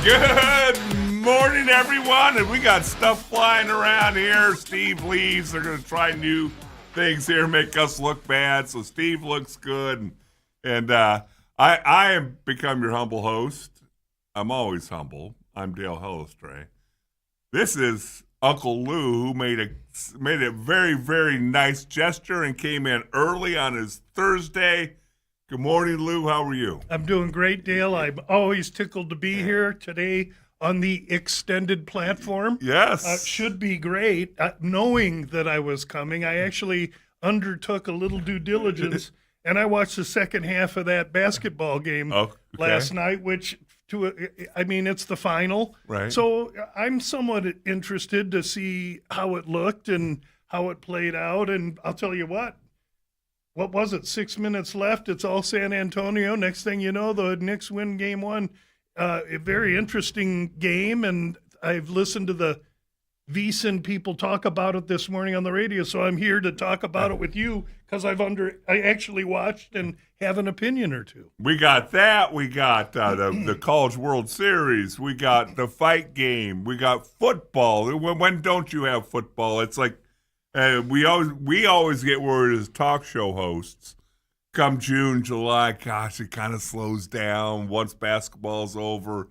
Good morning, everyone. And we got stuff flying around here. Steve leaves. They're going to try new things here, make us look bad. So Steve looks good. And I have become your humble host. I'm always humble. I'm Dale Hellestrae. This is Uncle Lou, who made a very, very nice gesture and came in early on his Thursday. Good morning, Lou. How are you? I'm doing great, Dale. I'm always tickled to be here today on the extended platform. Yes. Should be great. Knowing that I was coming, I actually undertook a little due diligence, and I watched the second half of that basketball game last night, which, it's the final. Right. So I'm somewhat interested to see how it looked and how it played out, and I'll tell you what was it, 6 minutes left? It's all San Antonio. Next thing you know, the Knicks win game one. A very interesting game, and I've listened to the VSiN people talk about it this morning on the radio, so I'm here to talk about it with you because I actually watched and have an opinion or two. We got that. We got the College World Series. We got the fight game. We got football. When don't you have football? It's like we always get worried as talk show hosts. Come June, July, gosh, it kind of slows down once basketball's over.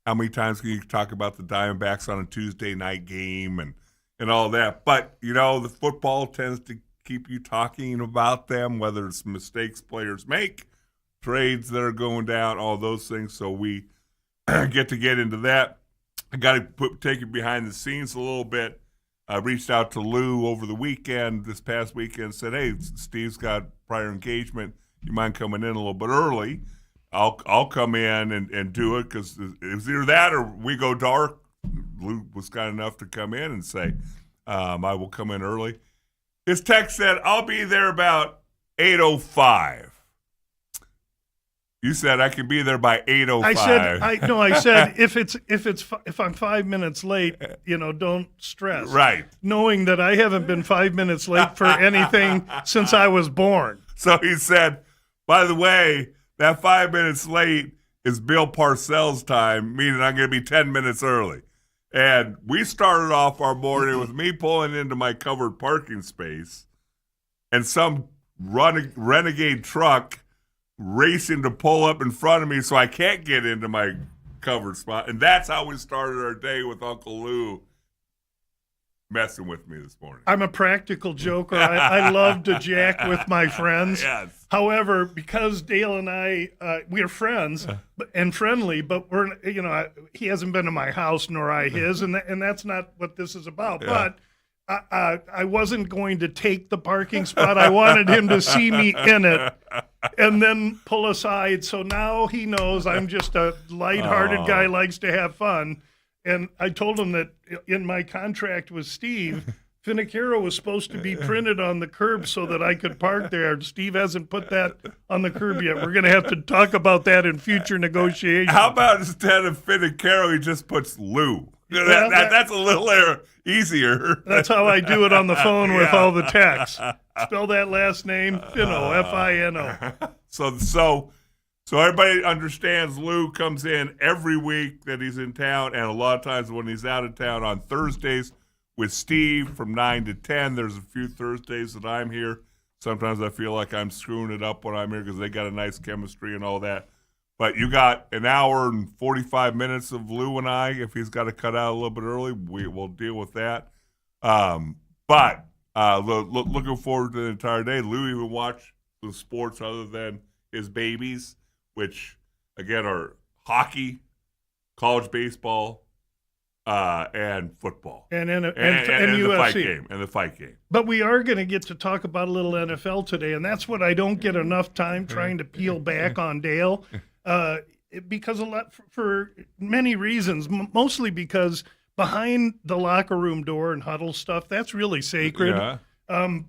How many times can you talk about the Diamondbacks on a Tuesday night game and all that? But, the football tends to keep you talking about them, whether it's mistakes players make, trades that are going down, all those things. So we get into that. I got to take you behind the scenes a little bit. I reached out to Lou over the this past weekend, said, hey, Steve's got prior engagement. You mind coming in a little bit early? I'll come in and do it because it was either that or we go dark. Lou was kind enough to come in and say, I will come in early. His text said, I'll be there about 8:05. You said I can be there by 8:05. I said if I'm 5 minutes late, don't stress. Right. Knowing that I haven't been 5 minutes late for anything since I was born. So he said, by the way, that 5 minutes late is Bill Parcells' time, meaning I'm going to be 10 minutes early. And we started off our morning with me pulling into my covered parking space and some renegade truck racing to pull up in front of me so I can't get into my covered spot. And that's how we started our day with Uncle Lou messing with me this morning. I'm a practical joker. I love to jack with my friends. Yes. However, because Dale and I, we're friends and friendly, but he hasn't been to my house nor I his, and that's not what this is about. Yeah. But I wasn't going to take the parking spot. I wanted him to see me in it and then pull aside. So now he knows I'm just a lighthearted guy, likes to have fun. And I told him that in my contract with Steve, Finicaro was supposed to be printed on the curb so that I could park there. Steve hasn't put that on the curb yet. We're going to have to talk about that in future negotiations. How about instead of Finicaro, he just puts Lou? That's a little easier. That's how I do it on the phone with all the texts. Spell that last name, Fino, F-I-N-O. So everybody understands Lou comes in every week that he's in town, and a lot of times when he's out of town on Thursdays with Steve from 9 to 10. There's a few Thursdays that I'm here. Sometimes I feel like I'm screwing it up when I'm here because they got a nice chemistry and all that. But you got an hour and 45 minutes of Lou and I. If he's got to cut out a little bit early, we'll deal with that. But looking forward to the entire day. Lou even watched the sports other than his babies, which, again, are hockey, college baseball, and football. And UFC. The fight game. But we are going to get to talk about a little NFL today, and that's what I don't get enough time trying to peel back on Dale. Because for many reasons, mostly because behind the locker room door and huddle stuff, that's really sacred. Yeah.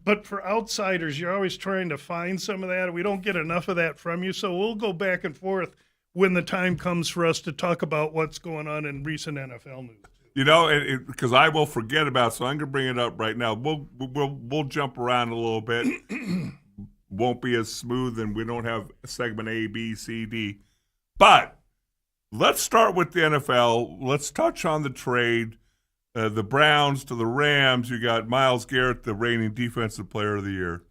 But for outsiders, you're always trying to find some of that. We don't get enough of that from you, so we'll go back and forth when the time comes for us to talk about what's going on in recent NFL news. Because I will forget about it, so I'm going to bring it up right now. We'll jump around a little bit. Won't be as smooth, and we don't have segment A, B, C, D. But let's start with the NFL. Let's touch on the trade. The Browns to the Rams. You got Myles Garrett, the reigning Defensive Player of the Year.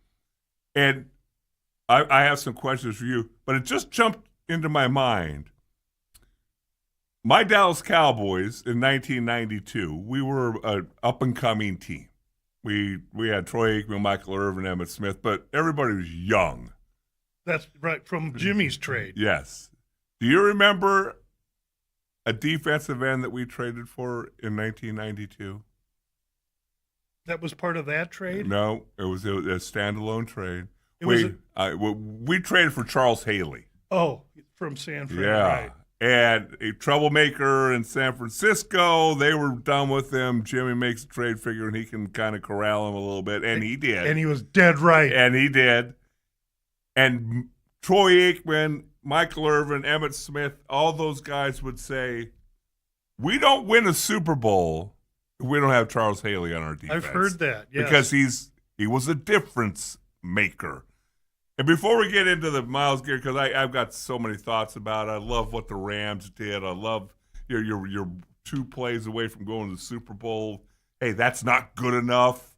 And I have some questions for you, but it just jumped into my mind. My Dallas Cowboys in 1992, we were an up-and-coming team. We had Troy Aikman, Michael Irvin, Emmitt Smith, but everybody was young. That's right, from Jimmy's trade. Yes. Do you remember a defensive end that we traded for in 1992? That was part of that trade? No, it was a standalone trade. We traded for Charles Haley. Oh, from San Fran, Yeah. right. And a troublemaker in San Francisco, they were done with him. Jimmy makes a trade figuring he can kind of corral him a little bit, and he did. And he was dead right. And he did. And Troy Aikman, Michael Irvin, Emmitt Smith, all those guys would say, we don't win a Super Bowl if we don't have Charles Haley on our defense. I've heard that, yes. Because he was a difference maker. And before we get into the Myles Garrett, because I've got so many thoughts about it. I love what the Rams did. I love you're 2 plays away from going to the Super Bowl. Hey, that's not good enough.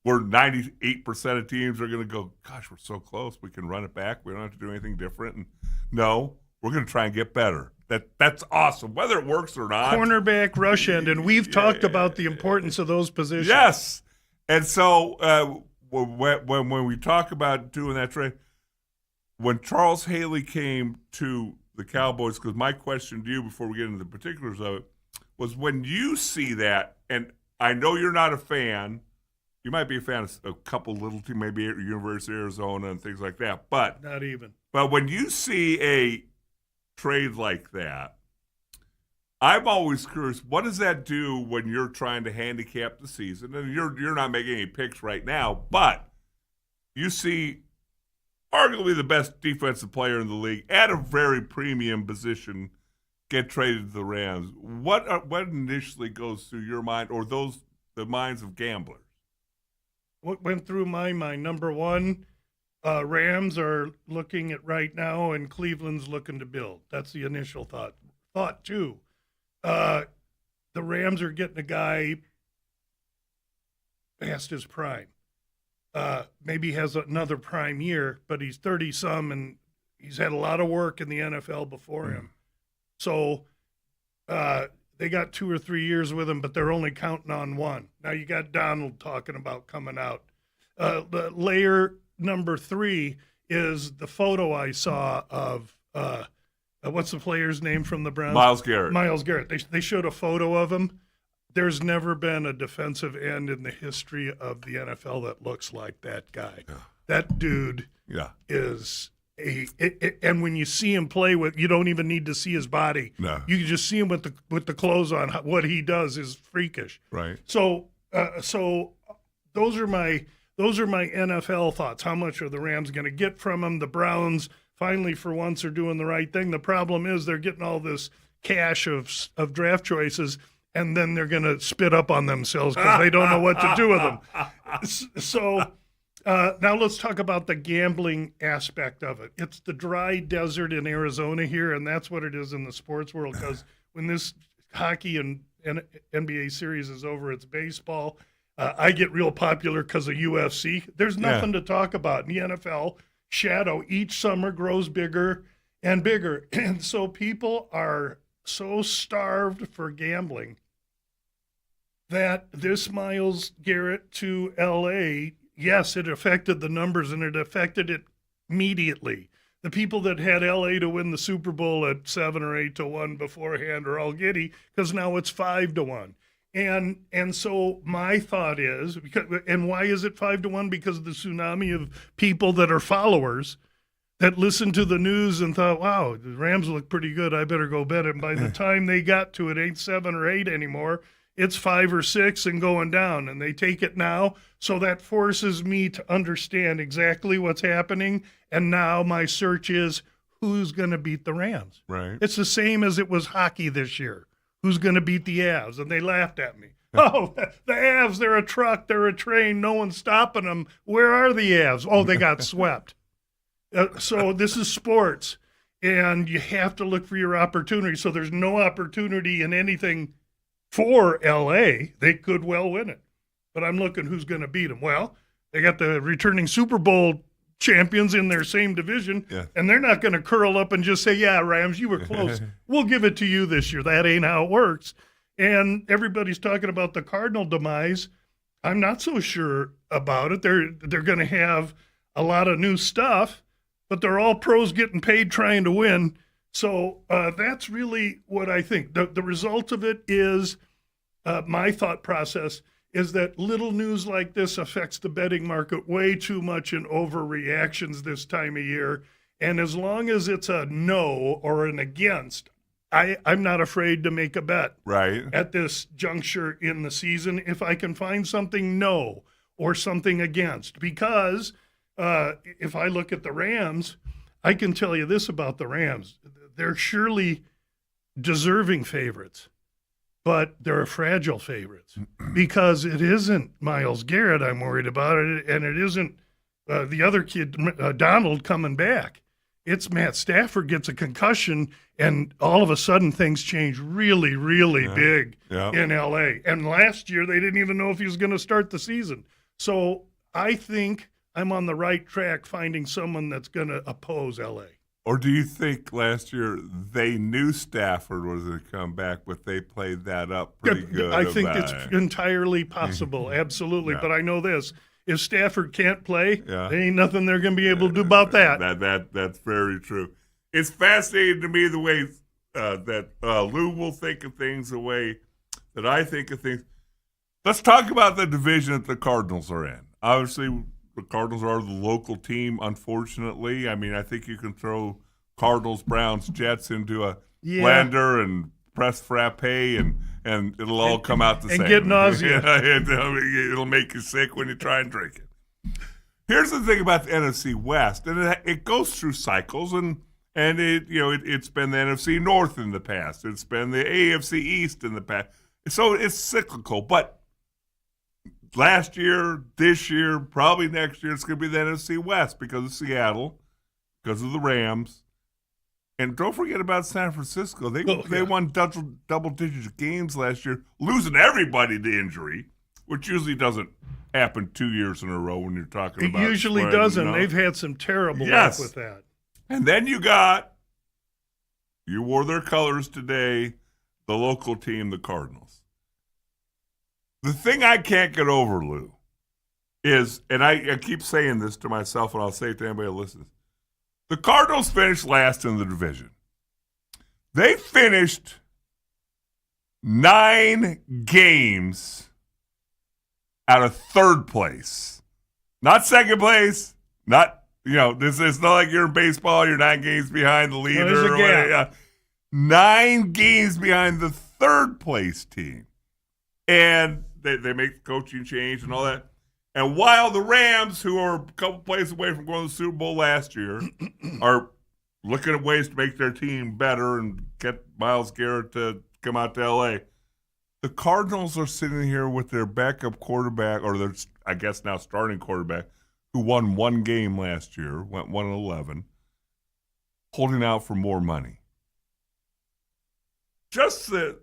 Where 98% of teams are going to go, gosh, we're so close. We can run it back. We don't have to do anything different. And no, we're going to try and get better. That's awesome, whether it works or not. Cornerback, rush end, and we've talked about the importance of those positions. Yes. And so when we talk about doing that trade, when Charles Haley came to the Cowboys, because my question to you before we get into the particulars of it was when you see that, and I know you're not a fan. You might be a fan of a couple little teams, maybe at University of Arizona and things like that. But not even. But when you see a trade like that, I'm always curious, what does that do when you're trying to handicap the season? And you're not making any picks right now, but you see arguably the best defensive player in the league at a very premium position get traded to the Rams. What initially goes through your mind or the minds of gamblers? What went through my mind? Number one, Rams are looking at right now, and Cleveland's looking to build. That's the initial thought. Thought two, the Rams are getting a guy past his prime. Maybe has another prime year, but he's 30-some, and he's had a lot of work in the NFL before him. So they got 2 or 3 years with him, but they're only counting on one. Now you got Donald talking about coming out. The layer number 3 is the photo I saw of what's the player's name from the Browns? Myles Garrett. Myles Garrett. They showed a photo of him. There's never been a defensive end in the history of the NFL that looks like that guy. Yeah. That dude is and when you see him play with, you don't even need to see his body. No. You can just see him with the clothes on. What he does is freakish. Right. So those are my NFL thoughts. How much are the Rams going to get from him? The Browns finally, for once, are doing the right thing. The problem is they're getting all this cash of draft choices, and then they're going to spit up on themselves because they don't know what to do with them. So now let's talk about the gambling aspect of it. It's the dry desert in Arizona here, and that's what it is in the sports world, because when this hockey and NBA series is over, it's baseball. I get real popular because of UFC. There's nothing to talk about in the NFL. Shadow each summer grows bigger and bigger. And so people are so starved for gambling that this Myles Garrett to L.A., yes, it affected the numbers, and it affected it immediately. The people that had L.A. to win the Super Bowl at 7 or 8 to 1 beforehand are all giddy because now it's 5 to 1. And so my thought is, and why is it 5 to 1? Because of the tsunami of people that are followers that listened to the news and thought, wow, the Rams look pretty good, I better go bet it. And by the time they got to it, ain't 7 or 8 anymore. It's 5 or 6 and going down, and they take it now. So that forces me to understand exactly what's happening. And now my search is, who's going to beat the Rams? Right. It's the same as it was hockey this year. Who's going to beat the Avs? And they laughed at me. Oh, the Avs, they're a truck, they're a train, no one's stopping them. Where are the Avs? Oh, they got swept. So this is sports. and you have to look for your opportunity. So there's no opportunity in anything for LA. They could well win it, but I'm looking who's going to beat them. Well, they got the returning Super Bowl champions in their same division, and they're not going to curl up and just say, yeah, Rams, you were close. We'll give it to you this year. That ain't how it works. And everybody's talking about the Cardinal demise. I'm not so sure about it. They're going to have a lot of new stuff, but they're all pros getting paid trying to win. So that's really what I think. The result of it is my thought process is that little news like this affects the betting market way too much in overreactions this time of year. And as long as it's a no or an against, I'm not afraid to make a bet at this juncture in the season if I can find something no or something against. Because if I look at the Rams, I can tell you this about the Rams. They're surely deserving favorites, but they're fragile favorites because it isn't Myles Garrett I'm worried about, and it isn't the other kid, Donald, coming back. It's Matt Stafford gets a concussion, and all of a sudden things change really, really big in L.A. And last year they didn't even know if he was going to start the season. So I think I'm on the right track finding someone that's going to oppose L.A. Or do you think last year they knew Stafford was going to come back, but they played that up pretty good? I think it's entirely possible, absolutely. But I know this. If Stafford can't play, there ain't nothing they're going to be able to do about that. That's very true. It's fascinating to me the way that Lou will think of things the way that I think of things. Let's talk about the division that the Cardinals are in. Obviously, the Cardinals are the local team, unfortunately. I mean, I think you can throw Cardinals, Browns, Jets into a blender and press frappe, and it'll all come out the same. And get nausea. It'll make you sick when you try and drink it. Here's the thing about the NFC West, and it goes through cycles, and it's been the NFC North in the past. It's been the AFC East in the past. So it's cyclical, but last year, this year, probably next year, it's going to be the NFC West because of Seattle, because of the Rams. And don't forget about San Francisco. They won double-digit games last year, losing everybody to injury, which usually doesn't happen 2 years in a row when you're talking about it. Usually spread, doesn't. You know? They've had some terrible luck with that. And then you wore their colors today, the local team, the Cardinals. The thing I can't get over, Lou, is, and I keep saying this to myself, and I'll say it to anybody who listens, the Cardinals finished last in the division. They finished 9 games out of third place. Not second place, not, this is not like you're in baseball, you're 9 games behind the leader. There's a gap. 9 games behind the third place team. And they make the coaching change and all that. And while the Rams, who are a couple plays away from going to the Super Bowl last year, are looking at ways to make their team better and get Myles Garrett to come out to L.A., the Cardinals are sitting here with their backup quarterback, or their, I guess now starting quarterback, who won 1 game last year, went 1-11, holding out for more money. Just the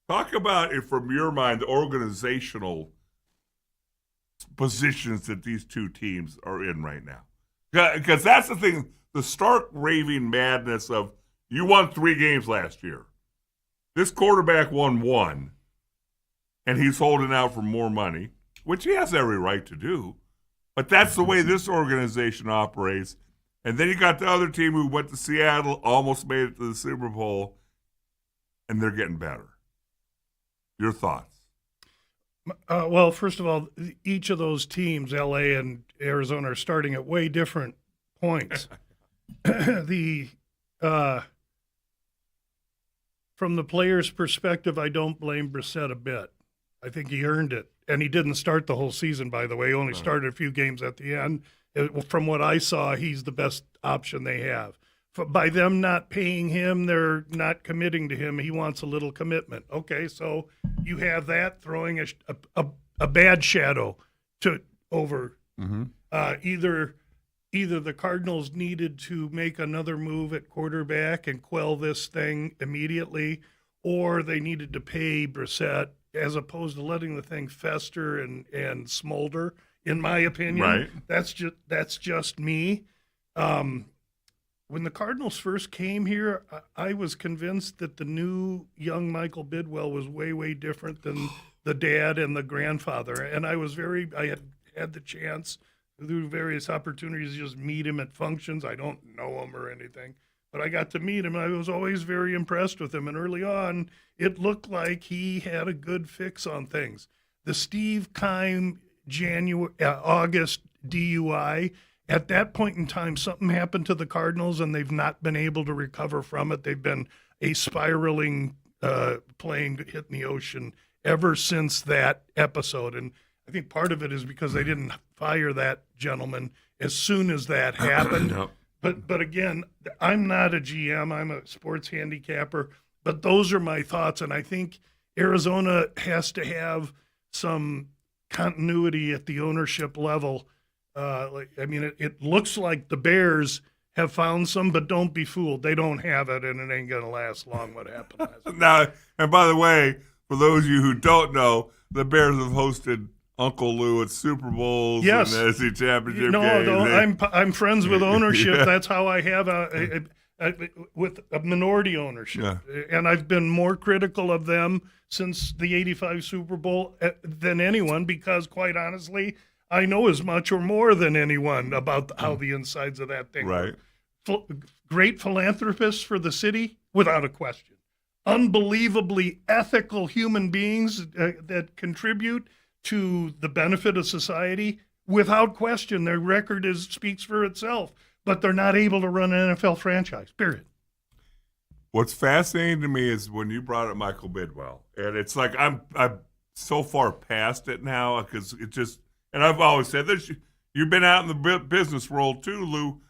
talk about it from your mind, the organizational positions that these two teams are in right now. Because that's the thing, the stark raving madness of, you won 3 games last year. This quarterback won 1, and he's holding out for more money, which he has every right to do. But that's the way this organization operates. And then you got the other team who went to Seattle, almost made it to the Super Bowl, and they're getting better. Your thoughts? Well, first of all, each of those teams, LA and Arizona, are starting at way different points. From the player's perspective, I don't blame Brissett a bit. I think he earned it. And he didn't start the whole season, by the way. He only started a few games at the end. From what I saw, he's the best option they have. By them not paying him, they're not committing to him. He wants a little commitment. Okay, so you have that throwing a bad shadow over either either the Cardinals needed to make another move at quarterback and quell this thing immediately, or they needed to pay Brissett as opposed to letting the thing fester and smolder. In my opinion, Right. That's just me. When the Cardinals first came here, I was convinced that the new young Michael Bidwell was way, way different than the dad and the grandfather. And I had the chance through various opportunities to just meet him at functions. I don't know him or anything, but I got to meet him. And I was always very impressed with him. And early on, it looked like he had a good fix on things. The Steve Keim August DUI, at that point in time, something happened to the Cardinals, and they've not been able to recover from it. They've been a spiraling plane hitting the ocean ever since that episode. And I think part of it is because they didn't fire that gentleman as soon as that happened. Yep. But again, I'm not a GM. I'm a sports handicapper. But those are my thoughts, and I think Arizona has to have some continuity at the ownership level. It looks like the Bears have found some, but don't be fooled. They don't have it, and it ain't going to last long what happened last week. Now, and by the way, for those of you who don't know, the Bears have hosted Uncle Lou at Super Bowls Yes. and SEC championship No, games. I'm friends with ownership. Yeah. That's how I have with a minority ownership. Yeah. And I've been more critical of them since the 85 Super Bowl than anyone because, quite honestly, I know as much or more than anyone about how the insides of that thing Right. work. Great philanthropists for the city, without a question. Unbelievably ethical human beings that contribute to the benefit of society, without question. Their record speaks for itself, but they're not able to run an NFL franchise, period. What's fascinating to me is when you brought up Michael Bidwell, and it's like I'm so far past it now because it just, and I've always said this, you've been out in the business world too, Lou.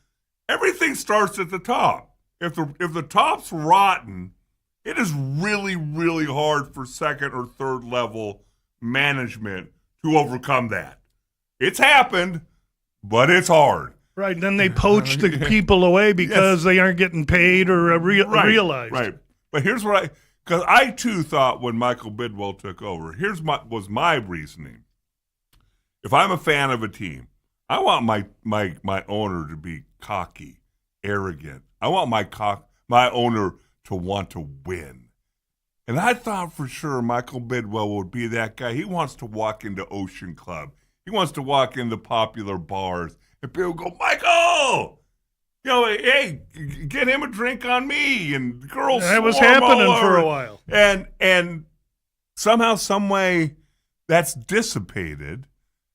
Everything starts at the top. If the top's rotten, it is really, really hard for second or third level management to overcome that. It's happened, but it's hard. Right, and then they poach the people away because they aren't getting paid or realized. Right. But here's what because I too thought when Michael Bidwell took over, was my reasoning. If I'm a fan of a team, I want my owner to be cocky, arrogant. I want my owner to want to win. And I thought for sure Michael Bidwell would be that guy. He wants to walk into Ocean Club. He wants to walk into popular bars. And people go, Michael, hey, get him a drink on me. And girls That was swarm all happening for over. a while. And somehow, some way, that's dissipated.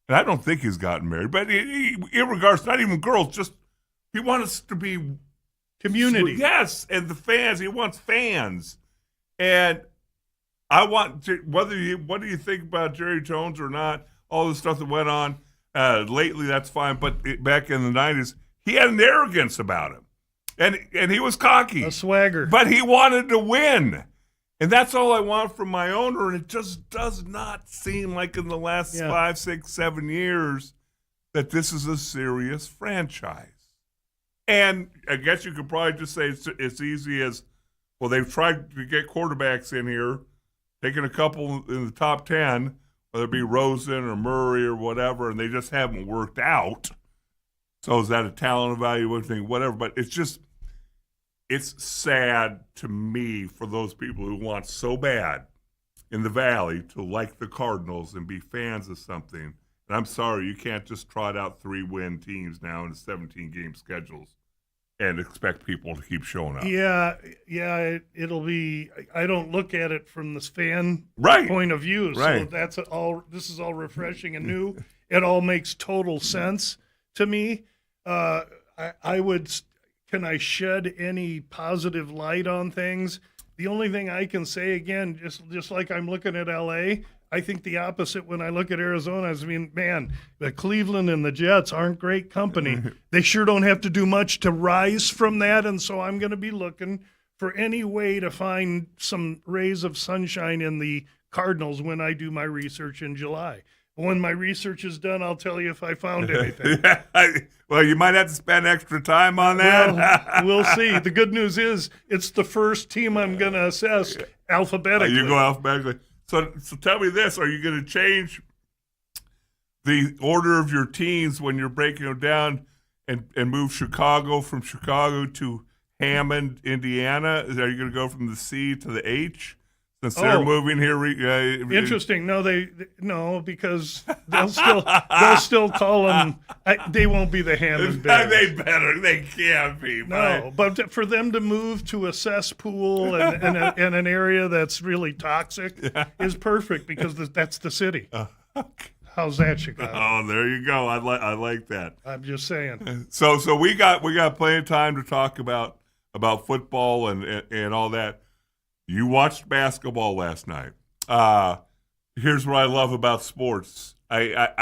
And I don't think he's gotten married. But in regards, not even girls, just he wants to be Community. Yes, and the fans. He wants fans. And I want to, what do you think about Jerry Jones or not? All the stuff that went on lately, that's fine. But back in the 90s, he had an arrogance about him. And he was cocky. A swagger. But he wanted to win. And that's all I want from my owner. And it just does not seem like in the last 5, 6, 7 years that this is a serious franchise. And I guess you could probably just say it's easy as, well, they've tried to get quarterbacks in here, taken a couple in the top 10, whether it be Rosen or Murray or whatever, and they just haven't worked out. So is that a talent evaluation, whatever? But it's sad to me for those people who want so bad in the Valley to like the Cardinals and be fans of something. And I'm sorry, you can't just trot out 3-win teams now in 17-game schedules and expect people to keep showing up. Yeah, it'll be. I don't look at it from the fan point of view. Right. So this is all refreshing and new. It all makes total sense to me. I would. Can I shed any positive light on things? The only thing I can say, again, just like I'm looking at L.A., I think the opposite when I look at Arizona is, the Cleveland and the Jets aren't great company. They sure don't have to do much to rise from that, and so I'm going to be looking for any way to find some rays of sunshine in the Cardinals when I do my research in July. When my research is done, I'll tell you if I found anything. Well, you might have to spend extra time on that. Well, we'll see. The good news is it's the first team I'm going to assess alphabetically. You go alphabetically. So tell me this: are you going to change the order of your teams when you're breaking them down and move Chicago from Chicago to Hammond, Indiana? Are you going to go from the C to the H? Since they're moving here, interesting. No, because they'll still call them. They won't be the Hammond Bears. They can't be. No, but for them to move to a cesspool and an area that's really toxic is perfect because that's the city. How's that, Chicago? Oh, there you go. I like that. I'm just saying. So we got plenty of time to talk about football and all that. You watched basketball last night. Here's what I love about sports. I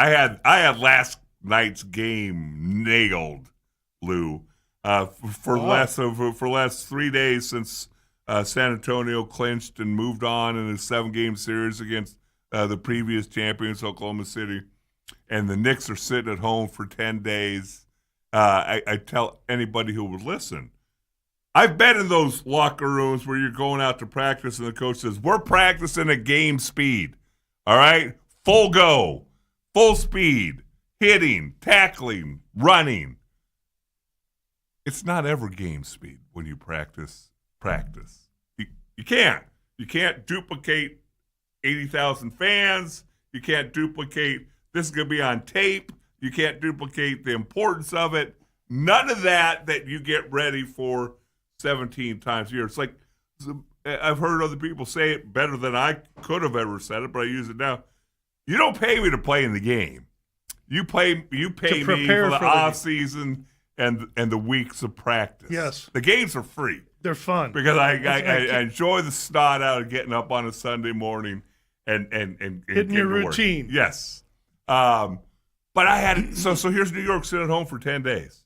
had last night's game nailed, Lou. For last 3 days since San Antonio clinched and moved on in a 7-game series against the previous champions, Oklahoma City, and the Knicks are sitting at home for 10 days. I tell anybody who would listen, I've been in those locker rooms where you're going out to practice and the coach says, we're practicing at game speed. All right? Full go, full speed, hitting, tackling, running. It's not ever game speed when you practice. You can't. You can't duplicate 80,000 fans. You can't duplicate, this is going to be on tape. You can't duplicate the importance of it. None of that you get ready for 17 times a year. It's like, I've heard other people say it better than I could have ever said it, but I use it now. You don't pay me to play in the game. You pay me for the off season and the weeks of practice. Yes. The games are free. They're fun. Because I enjoy the snot out of getting up on a Sunday morning and hitting your routine. Work. Yes. But I had so here's New York sitting at home for 10 days.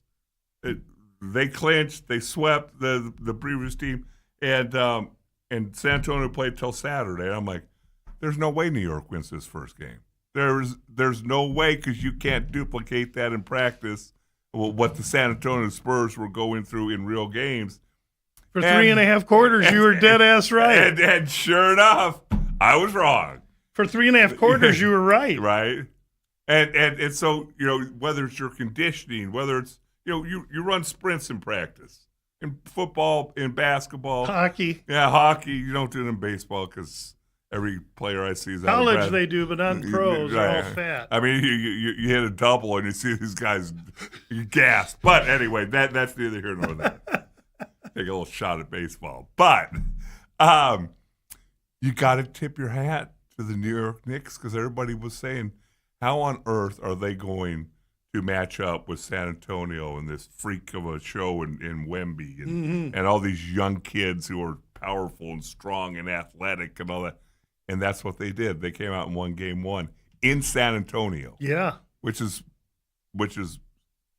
They clinched. They swept the previous team, and San Antonio played till Saturday. I'm like, there's no way New York wins this first game. There's no way because you can't duplicate that in practice. What the San Antonio Spurs were going through in real games. For 3.5 quarters, you were dead ass right. And sure enough, I was wrong. For 3.5 quarters, you were right. Right. And so, whether it's your conditioning, whether it's, you run sprints in practice, in football, in basketball. Hockey. Yeah, hockey. You don't do it in baseball because every player I see is out of breath. College they do, but not pros. They're all fat. I mean, you hit a double and you see these guys, you gasp. But anyway, that's neither here nor there. Take a little shot at baseball. But you got to tip your hat to the New York Knicks because everybody was saying, how on earth are they going to match up with San Antonio and this freak of a show in Wemby and all these young kids who are powerful and strong and athletic and all that. And that's what they did. They came out and won game 1 in San Antonio. Yeah. Which is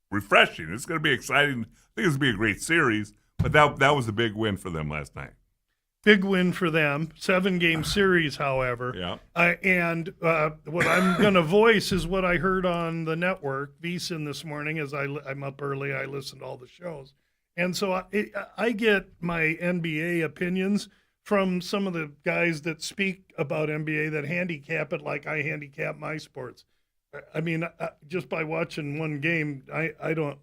refreshing. It's going to be exciting. I think it's going to be a great series, but that was a big win for them last night. Big win for them. 7-game series, however. Yeah. And what I'm going to voice is what I heard on the network, VSiN, this morning. As I'm up early, I listen to all the shows. And so I get my NBA opinions from some of the guys that speak about NBA that handicap it like I handicap my sports. I mean, just by watching one game, I don't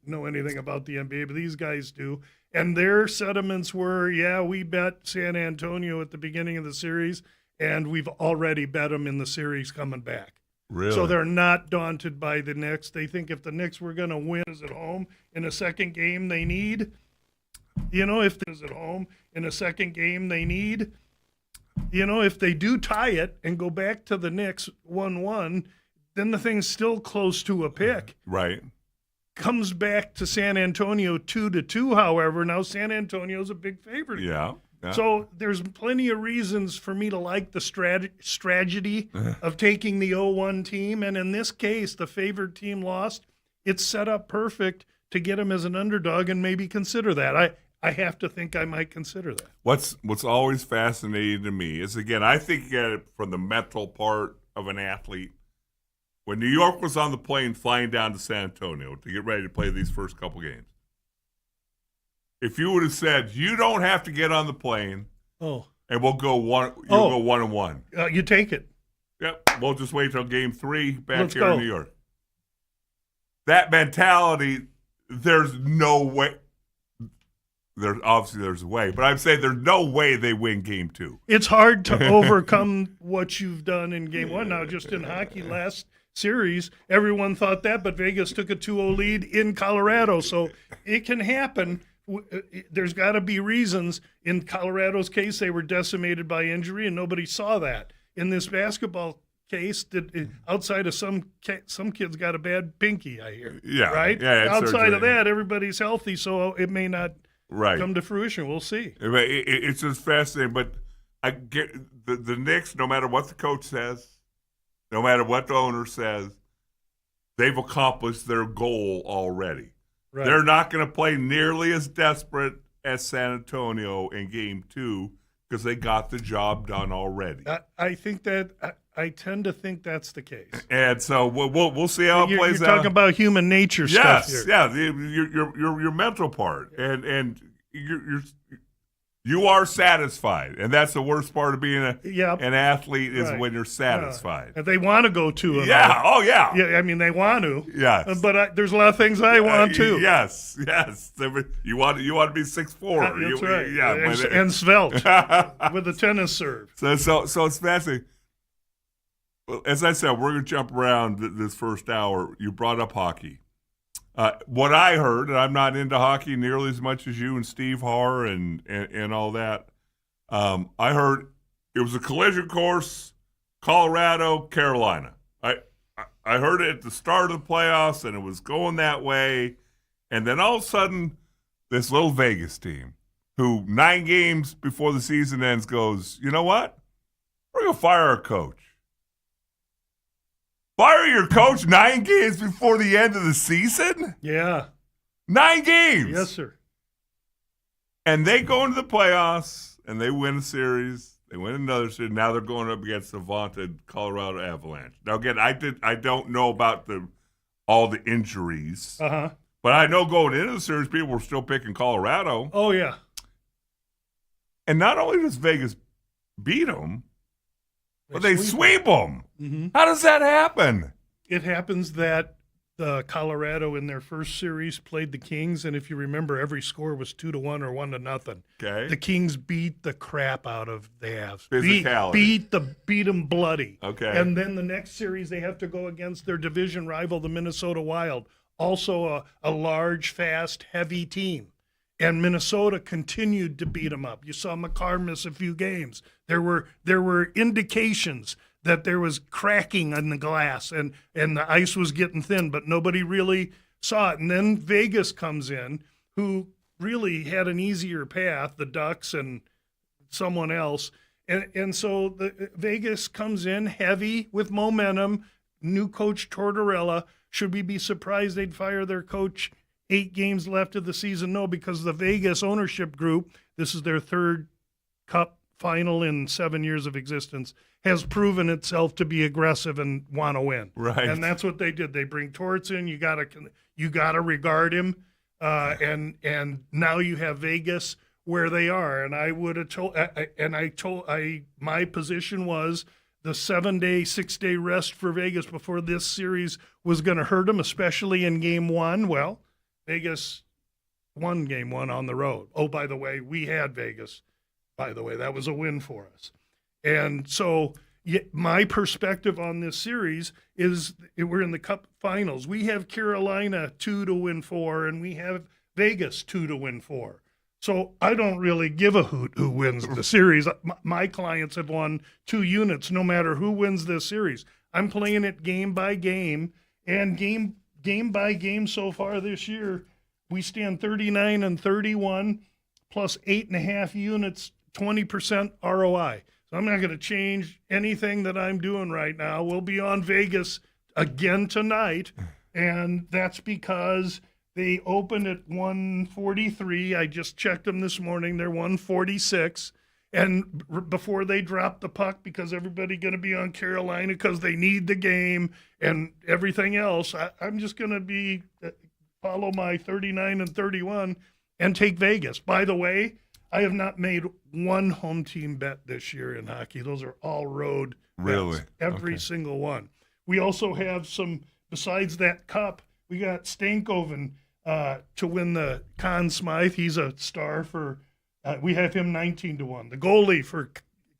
know anything about the NBA, but these guys do. And their sentiments were, yeah, we bet San Antonio at the beginning of the series, and we've already bet them in the series coming back. Really? So they're not daunted by the Knicks. They think if the Knicks were going to win at home in a second game they need, if there's at home in a second game they need, if they do tie it and go back to the Knicks 1-1, then the thing's still close to a pick. Right. Comes back to San Antonio 2-2, however. Now San Antonio's a big favorite. Yeah. So there's plenty of reasons for me to like the strategy of taking the 0-1 team. And in this case, the favored team lost. It's set up perfect to get them as an underdog and maybe consider that. I have to think I might consider that. What's always fascinating to me is, again, I think you get it from the mental part of an athlete. when New York was on the plane flying down to San Antonio to get ready to play these first couple games, if you would have said, you don't have to get on the plane and we'll go go 1-1. You take it. Yep, we'll just wait till game 3 back here go. in New York. That mentality, there's no way. There's a way, but I'm saying there's no way they win game 2. It's hard to overcome what you've done in game 1. Now, just in hockey last series, everyone thought that, but Vegas took a 2-0 lead in Colorado, so it can happen. There's got to be reasons. In Colorado's case, they were decimated by injury, and nobody saw that. In this basketball case, outside of some kids got a bad pinky, I hear. Yeah, right. Yeah, outside of that, everybody's healthy, so it may not come to fruition. We'll see. It's just fascinating, but I get the Knicks. No matter what the coach says, no matter what the owner says, they've accomplished their goal already. Right. They're not going to play nearly as desperate as San Antonio in game 2 because they got the job done already. I think that I tend to think that's the case. And so we'll see how it plays out. You're talking about human nature stuff here. Yes, your mental part, and you are satisfied, and that's the worst part of being an athlete is when you're satisfied. If they want to go 2-0. Yeah. Oh yeah. Yeah. I mean, they want to. Yes. But there's a lot of things I want too. Yes. You want to be 6'4". That's right. Yeah. And svelte with a tennis serve. So it's fascinating. As I said, we're going to jump around this first hour. You brought up hockey. What I heard, and I'm not into hockey nearly as much as you and Steve Harr and all that, I heard it was a collision course, Colorado, Carolina. I heard it at the start of the playoffs, and it was going that way. And then all of a sudden, this little Vegas team, who 9 games before the season ends goes, you know what? We're going to fire our coach. Fire your coach 9 games before the end of the season? Yeah. 9 games. Yes, sir. And they go into the playoffs, and they win a series. They win another series. Now they're going up against the vaunted Colorado Avalanche. Now, again, I don't know about all the injuries. Uh-huh. But I know going into the series, people were still picking Colorado. Oh, yeah. And not only does Vegas beat them, but they sweep them. Mm-hmm. How does that happen? It happens that Colorado in their first series played the Kings, and if you remember, every score was 2-1 or 1-0. Okay. The Kings beat the crap out of the Avs. Physicality. Beat them bloody. Okay. And then the next series they have to go against their division rival, the Minnesota Wild, also a large, fast, heavy team. And Minnesota continued to beat them up. You saw McCollum miss a few games. There were indications that there was cracking on the glass and the ice was getting thin, but nobody really saw it. And then Vegas comes in, who really had an easier path, the Ducks and someone else. And so Vegas comes in heavy with momentum, new coach Tortorella. Should we be surprised they'd fire their coach 8 games left of the season? No, because the Vegas ownership group, this is their 3rd Cup final in 7 years of existence, has proven itself to be aggressive and want to win. Right. And that's what they did. They bring Torts in. You gotta regard him. And now you have Vegas where they are. And I would have told, my position was the 7-day, 6-day rest for Vegas before this series was going to hurt them, especially in game 1. Well, Vegas won game 1 on the road. Oh, by the way, we had Vegas. By the way, that was a win for us. And so my perspective on this series is we're in the Cup Finals. We have Carolina 2-4, and we have Vegas 2-4. So I don't really give a hoot who wins the series. My clients have won 2 units no matter who wins this series. I'm playing it game by game, and game by game so far this year, we stand 39-31 plus 8.5 units, 20% ROI. So I'm not going to change anything that I'm doing right now. We'll be on Vegas again tonight, and that's because they opened at 143. I just checked them this morning. They're 146. and before they drop the puck, because everybody going to be on Carolina because they need the game and everything else, I'm just going to be follow my 39-31 and take Vegas. By the way, I have not made one home team bet this year in hockey. Those are all road Really? bets, every single one. We also have some, besides that cup, we got Stankoven to win the Conn Smythe. He's a star for, we have him 19-1. The goalie for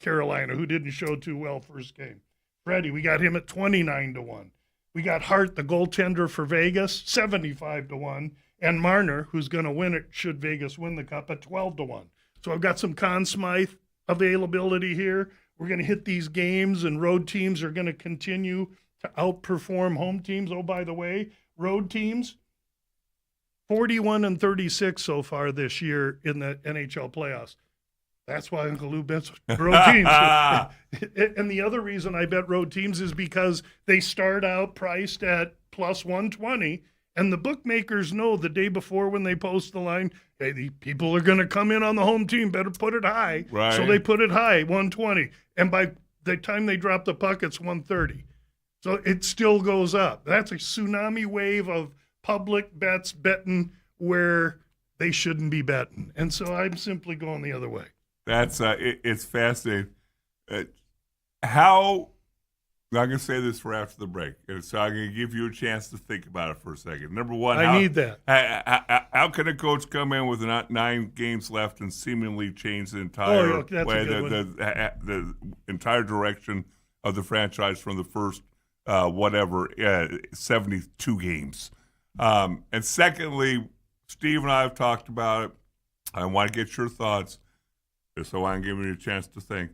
Carolina, who didn't show too well first game. Freddie, we got him at 29-1. We got Hart, the goaltender for Vegas, 75-1. And Marner, who's going to win it should Vegas win the cup, at 12-1. So I've got some Conn Smythe availability here. We're going to hit these games, and road teams are going to continue to outperform home teams. Oh, by the way, road teams, 41-36 so far this year in the NHL playoffs. That's why Uncle Lou bets road teams. And the other reason I bet road teams is because they start out priced at plus 120, and the bookmakers know the day before when they post the line, hey, the people are going to come in on the home team, better put it high. Right. So they put it high, 120. And by the time they drop the puck, it's 130. So it still goes up. That's a tsunami wave of public bets betting where they shouldn't be betting. And so I'm simply going the other way. That's it's fascinating. How I'm going to say this for after the break, so I'm going to give you a chance to think about it for a second. Number one, I need that. How can a coach come in with 9 games left and seemingly change the entire way, the entire direction of the franchise from the first 72 games? And secondly, Steve and I have talked about it. I want to get your thoughts, so I'm giving you a chance to think.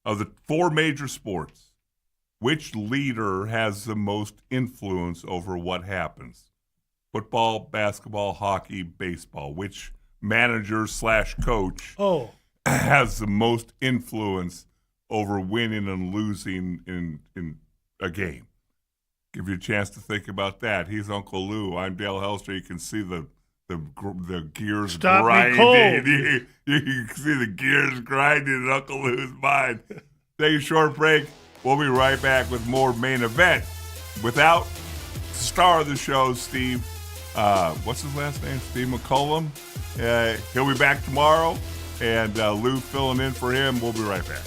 Of the 4 major sports, which leader has the most influence over what happens? Football, basketball, hockey, baseball. Which manager/coach has the most influence over winning and losing in a game? Give you a chance to think about that. He's Uncle Lou. I'm Dale Hellestrae. You can see the gears grinding. You can see the gears grinding in Uncle Lou's mind. Take a short break. We'll be right back with more Main Event. Without the star of the show, Steve, what's his last name? Steve McCollum. He'll be back tomorrow, and Lou filling in for him. We'll be right back.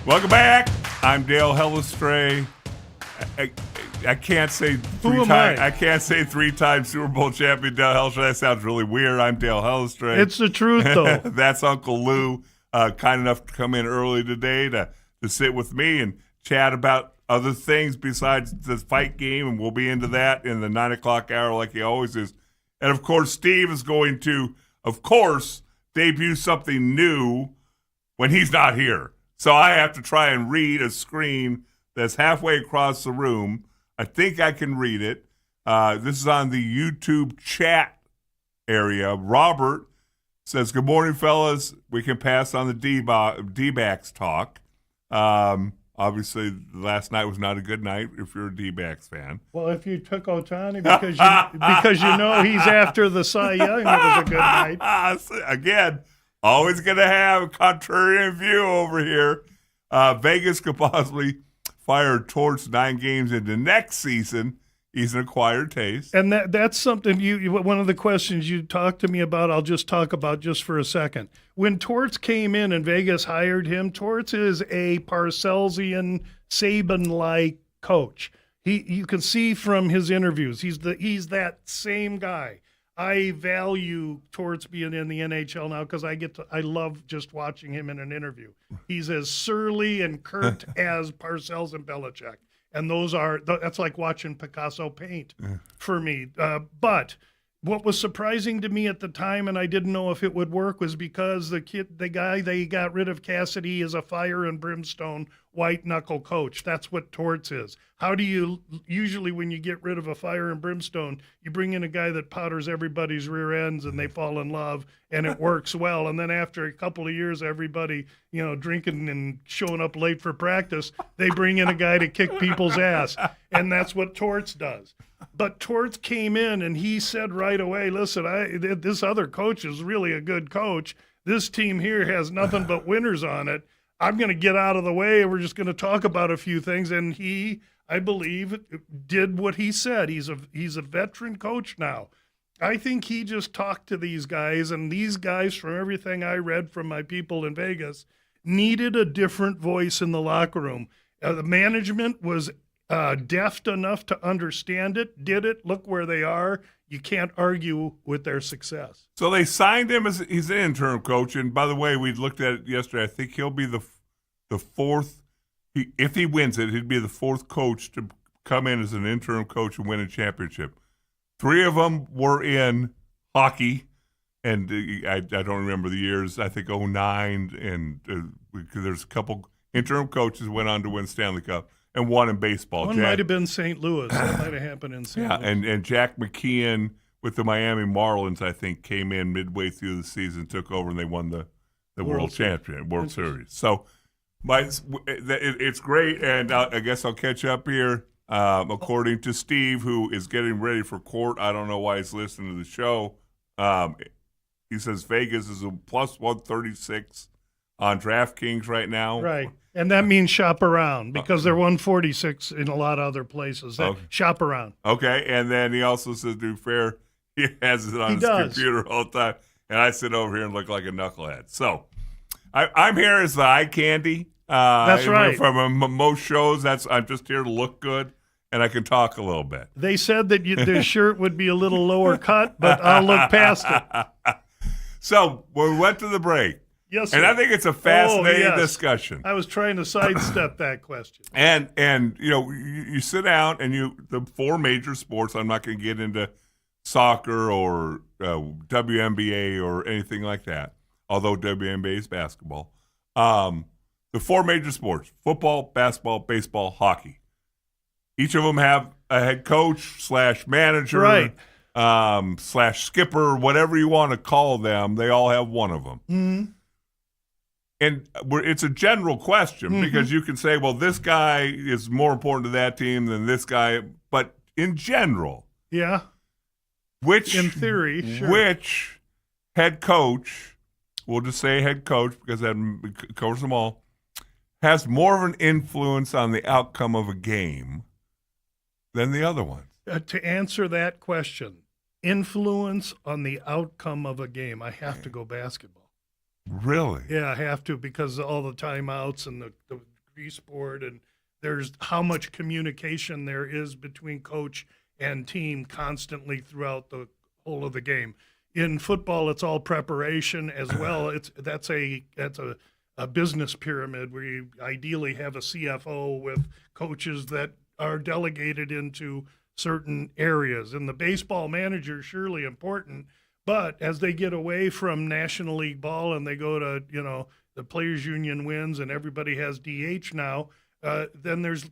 Welcome back. I'm Dale Hellestrae. I can't say I can't say 3-time Super Bowl champion Dale Hellestrae. That sounds really weird. I'm Dale Hellestrae. It's the truth, though. That's Uncle Lou, kind enough to come in early today to sit with me and chat about other things besides the fight game, and we'll be into that in the 9 o'clock hour like he always is. And, of course, Steve is going to, of course, debut something new when he's not here. So I have to try and read a screen that's halfway across the room. I think I can read it. This is on the YouTube chat area. Robert says, "Good morning, fellas. We can pass on the D-backs talk. Obviously, last night was not a good night if you're a D-backs fan. Well, if you took Otani because you know he's after the Cy Young, it was a good night. Again, always going to have a contrarian view over here. Vegas could possibly fire Torts 9 games into next season. He's an acquired taste." And that's something one of the questions you talked to me about, I'll just talk about just for a second. When Torts came in and Vegas hired him, Torts is a Parcellsian, Saban-like coach. You can see from his interviews, he's that same guy. I value Torts being in the NHL now because I love just watching him in an interview. He's as surly and curt as Parcells and Belichick. And that's like watching Picasso paint for me. But what was surprising to me at the time, and I didn't know if it would work, was because the guy they got rid of, Cassidy, is a fire and brimstone white knuckle coach. That's what Torts is. How do you usually, when you get rid of a fire and brimstone, you bring in a guy that powders everybody's rear ends and they fall in love and it works well. And then after a couple of years, everybody, drinking and showing up late for practice, they bring in a guy to kick people's ass. And that's what Torts does. But Torts came in and he said right away, listen, this other coach is really a good coach. This team here has nothing but winners on it. I'm going to get out of the way. We're just going to talk about a few things. And he, I believe, did what he said. He's a veteran coach now. I think he just talked to these guys, and these guys, from everything I read from my people in Vegas, needed a different voice in the locker room. The management was deft enough to understand it, did it, look where they are. You can't argue with their success. So they signed him as he's an interim coach. And by the way, we looked at it yesterday. I think he'll be the fourth. If he wins it, he'd be the fourth coach to come in as an interim coach and win a championship. 3 of them were in hockey, and I don't remember the years. I think 2009, and there's a couple interim coaches went on to win Stanley Cup. And one in baseball. One might have been St. Louis. That might have happened in St. Louis. And Jack McKeon with the Miami Marlins, I think, came in midway through the season, took over, and they won the World Series. So it's great, and I guess I'll catch up here. According to Steve, who is getting ready for court, I don't know why he's listening to the show. He says Vegas is a plus 136 on DraftKings right now. Right. And that means shop around because they're 146 in a lot of other places. Shop around. Okay. And then he also says, to be fair, he has it on his computer all the time. And I sit over here and look like a knucklehead. So I'm here as the eye candy. That's right. From most shows, I'm just here to look good, and I can talk a little bit. They said that their shirt would be a little lower cut, but I'll look past it. So when we went to the break, yes, sir. And I think it's a fascinating discussion. I was trying to sidestep that question. And you sit down and the 4 major sports. I'm not going to get into soccer or WNBA or anything like that, although WNBA is basketball. The 4 major sports: football, basketball, baseball, hockey. Each of them have a head coach / manager, right. / skipper, whatever you want to call them. They all have one of them. Mm-hmm. And it's a general question because you can say, well, this guy is more important to that team than this guy. But in general, in theory, sure. Which head coach, we'll just say head coach because that covers them all, has more of an influence on the outcome of a game than the other one? To answer that question, influence on the outcome of a game, I have to go basketball. Really? Yeah, I have to because of all the timeouts and the grease board, and there's how much communication there is between coach and team constantly throughout the whole of the game. In football, it's all preparation as well. That's a business pyramid where you ideally have a CFO with coaches that are delegated into certain areas. And the baseball manager is surely important. But as they get away from National League ball and they go to, the Players Union wins and everybody has DH now, then there's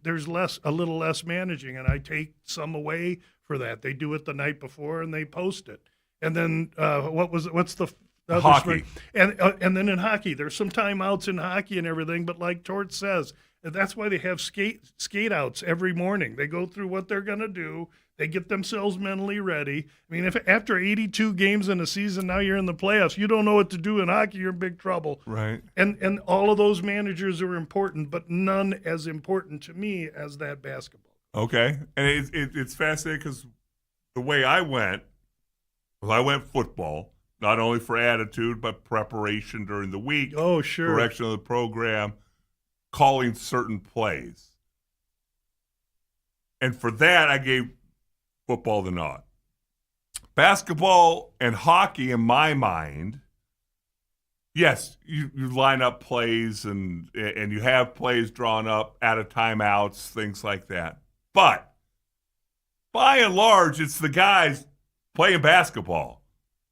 a little less managing, and I take some away for that. They do it the night before and they post it. And then what's the other Hockey. sport? And then in hockey, there's some timeouts in hockey and everything. But like Tort says, that's why they have skate outs every morning. They go through what they're going to do. They get themselves mentally ready. I mean, if after 82 games in a season, now you're in the playoffs, you don't know what to do in hockey, you're in big trouble. Right. And all of those managers are important, but none as important to me as that basketball. Okay. And it's fascinating because the way I went football, not only for attitude, but preparation during the week. Oh, sure. Direction of the program, calling certain plays. And for that, I gave football the nod. Basketball and hockey, in my mind, yes, you line up plays and you have plays drawn up out of timeouts, things like that. But by and large, it's the guys playing basketball.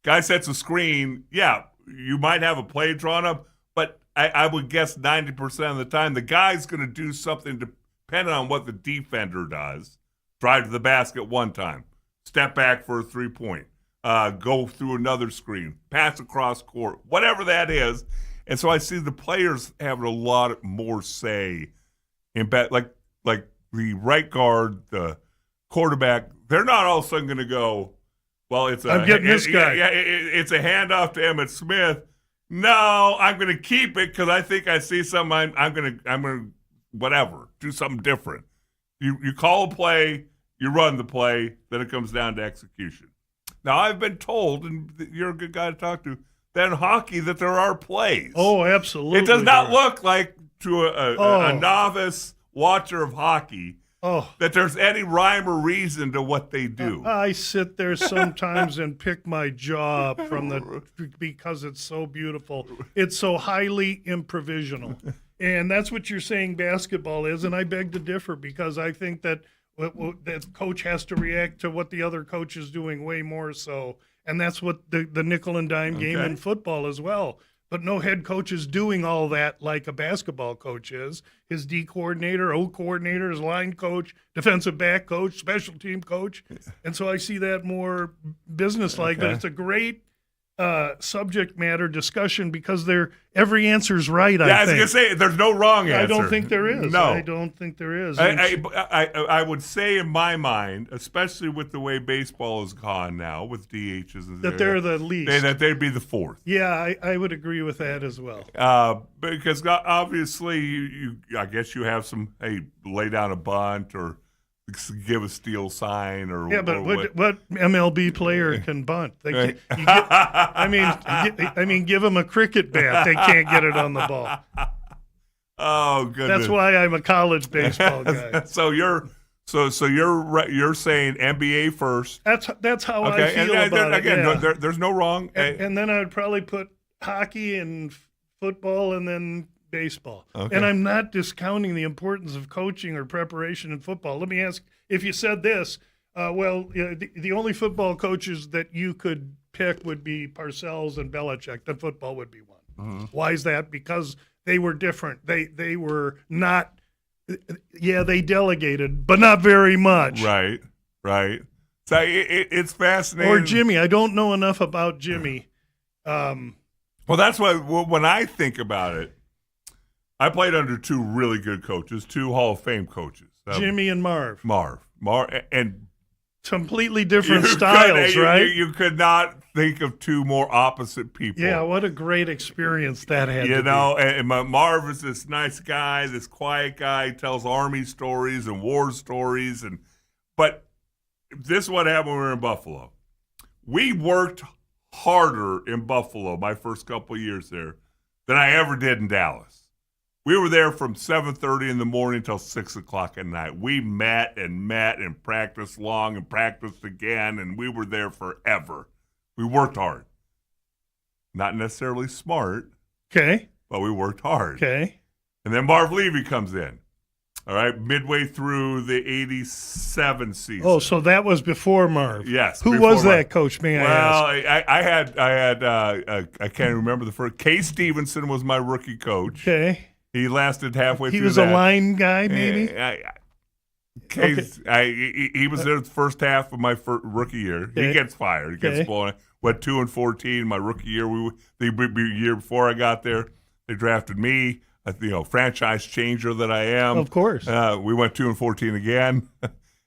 Guy sets a screen, yeah, you might have a play drawn up, but I would guess 90% of the time the guy's going to do something depending on what the defender does. Drive to the basket one time, step back for a three-point, go through another screen, pass across court, whatever that is. And so I see the players having a lot more say in like the right guard, the quarterback. They're not all of a sudden going to go, well, I'm getting this guy. It's a handoff to Emmitt Smith. No, I'm going to keep it because I think I see something. I'm going to whatever, do something different. You call a play, you run the play, then it comes down to execution. Now, I've been told, and you're a good guy to talk to, that in hockey that there are plays. Oh, absolutely. It does not look like to a novice watcher of hockey that there's any rhyme or reason to what they do. I sit there sometimes and pick my jaw because it's so beautiful. It's so highly improvisational. And that's what you're saying basketball is, and I beg to differ because I think that that coach has to react to what the other coach is doing way more so, and that's what the nickel and dime game in football as well. But no head coach is doing all that like a basketball coach is. His D coordinator, O coordinator, his line coach, defensive back coach, special team coach. And so I see that more business-like, but it's a great subject matter discussion because every answer's right, I think. I was going to say, there's no wrong answer. I don't think there is. No. I don't think there is. I would say in my mind, especially with the way baseball has gone now with DHs, that they're the least. That they'd be the fourth. Yeah, I would agree with that as well. Because obviously, I guess you have some, lay down a bunt or give a steal sign or but or what MLB player can bunt? They give them a cricket bat. They can't get it on the ball. Oh goodness! That's why I'm a college baseball guy. So you're saying NBA first. That's how I feel about it. Again, there's no wrong. And then I'd probably put hockey and football and then baseball. Okay. And I'm not discounting the importance of coaching or preparation in football. Let me ask, if you said this, the only football coaches that you could pick would be Parcells and Belichick, then football would be one. Mm-hmm. Why is that? Because they were different. They were not, they delegated, but not very much. Right. So it's fascinating. Or Jimmy. I don't know enough about Jimmy. Well, that's when I think about it, I played under two really good coaches, two Hall of Fame coaches. Jimmy and Marv. Marv, and completely different styles, right? You could not think of two more opposite people. Yeah, what a great experience that had to be. And Marv is this nice guy, this quiet guy, tells Army stories and war stories. But this is what happened when we were in Buffalo. We worked harder in Buffalo my first couple of years there than I ever did in Dallas. We were there from 7:30 in the morning till 6 o'clock at night. We met and practiced long and practiced again, and we were there forever. We worked hard. Not necessarily smart. Okay. But we worked hard. Okay. And then Marv Levy comes in. All right, midway through the 87 season. Oh, so that was before Marv. Yes. Who was that coach, may I ask? Well, I had I can't remember the first. Kay Stevenson was my rookie coach. Okay. He lasted halfway through. He was a line guy, maybe? Case, he was there the first half of my rookie year. Okay. He gets fired. He gets blown. Went 2-14 my rookie year. The year before I got there, they drafted me. Franchise changer that I am. Of course. We went 2-14 again,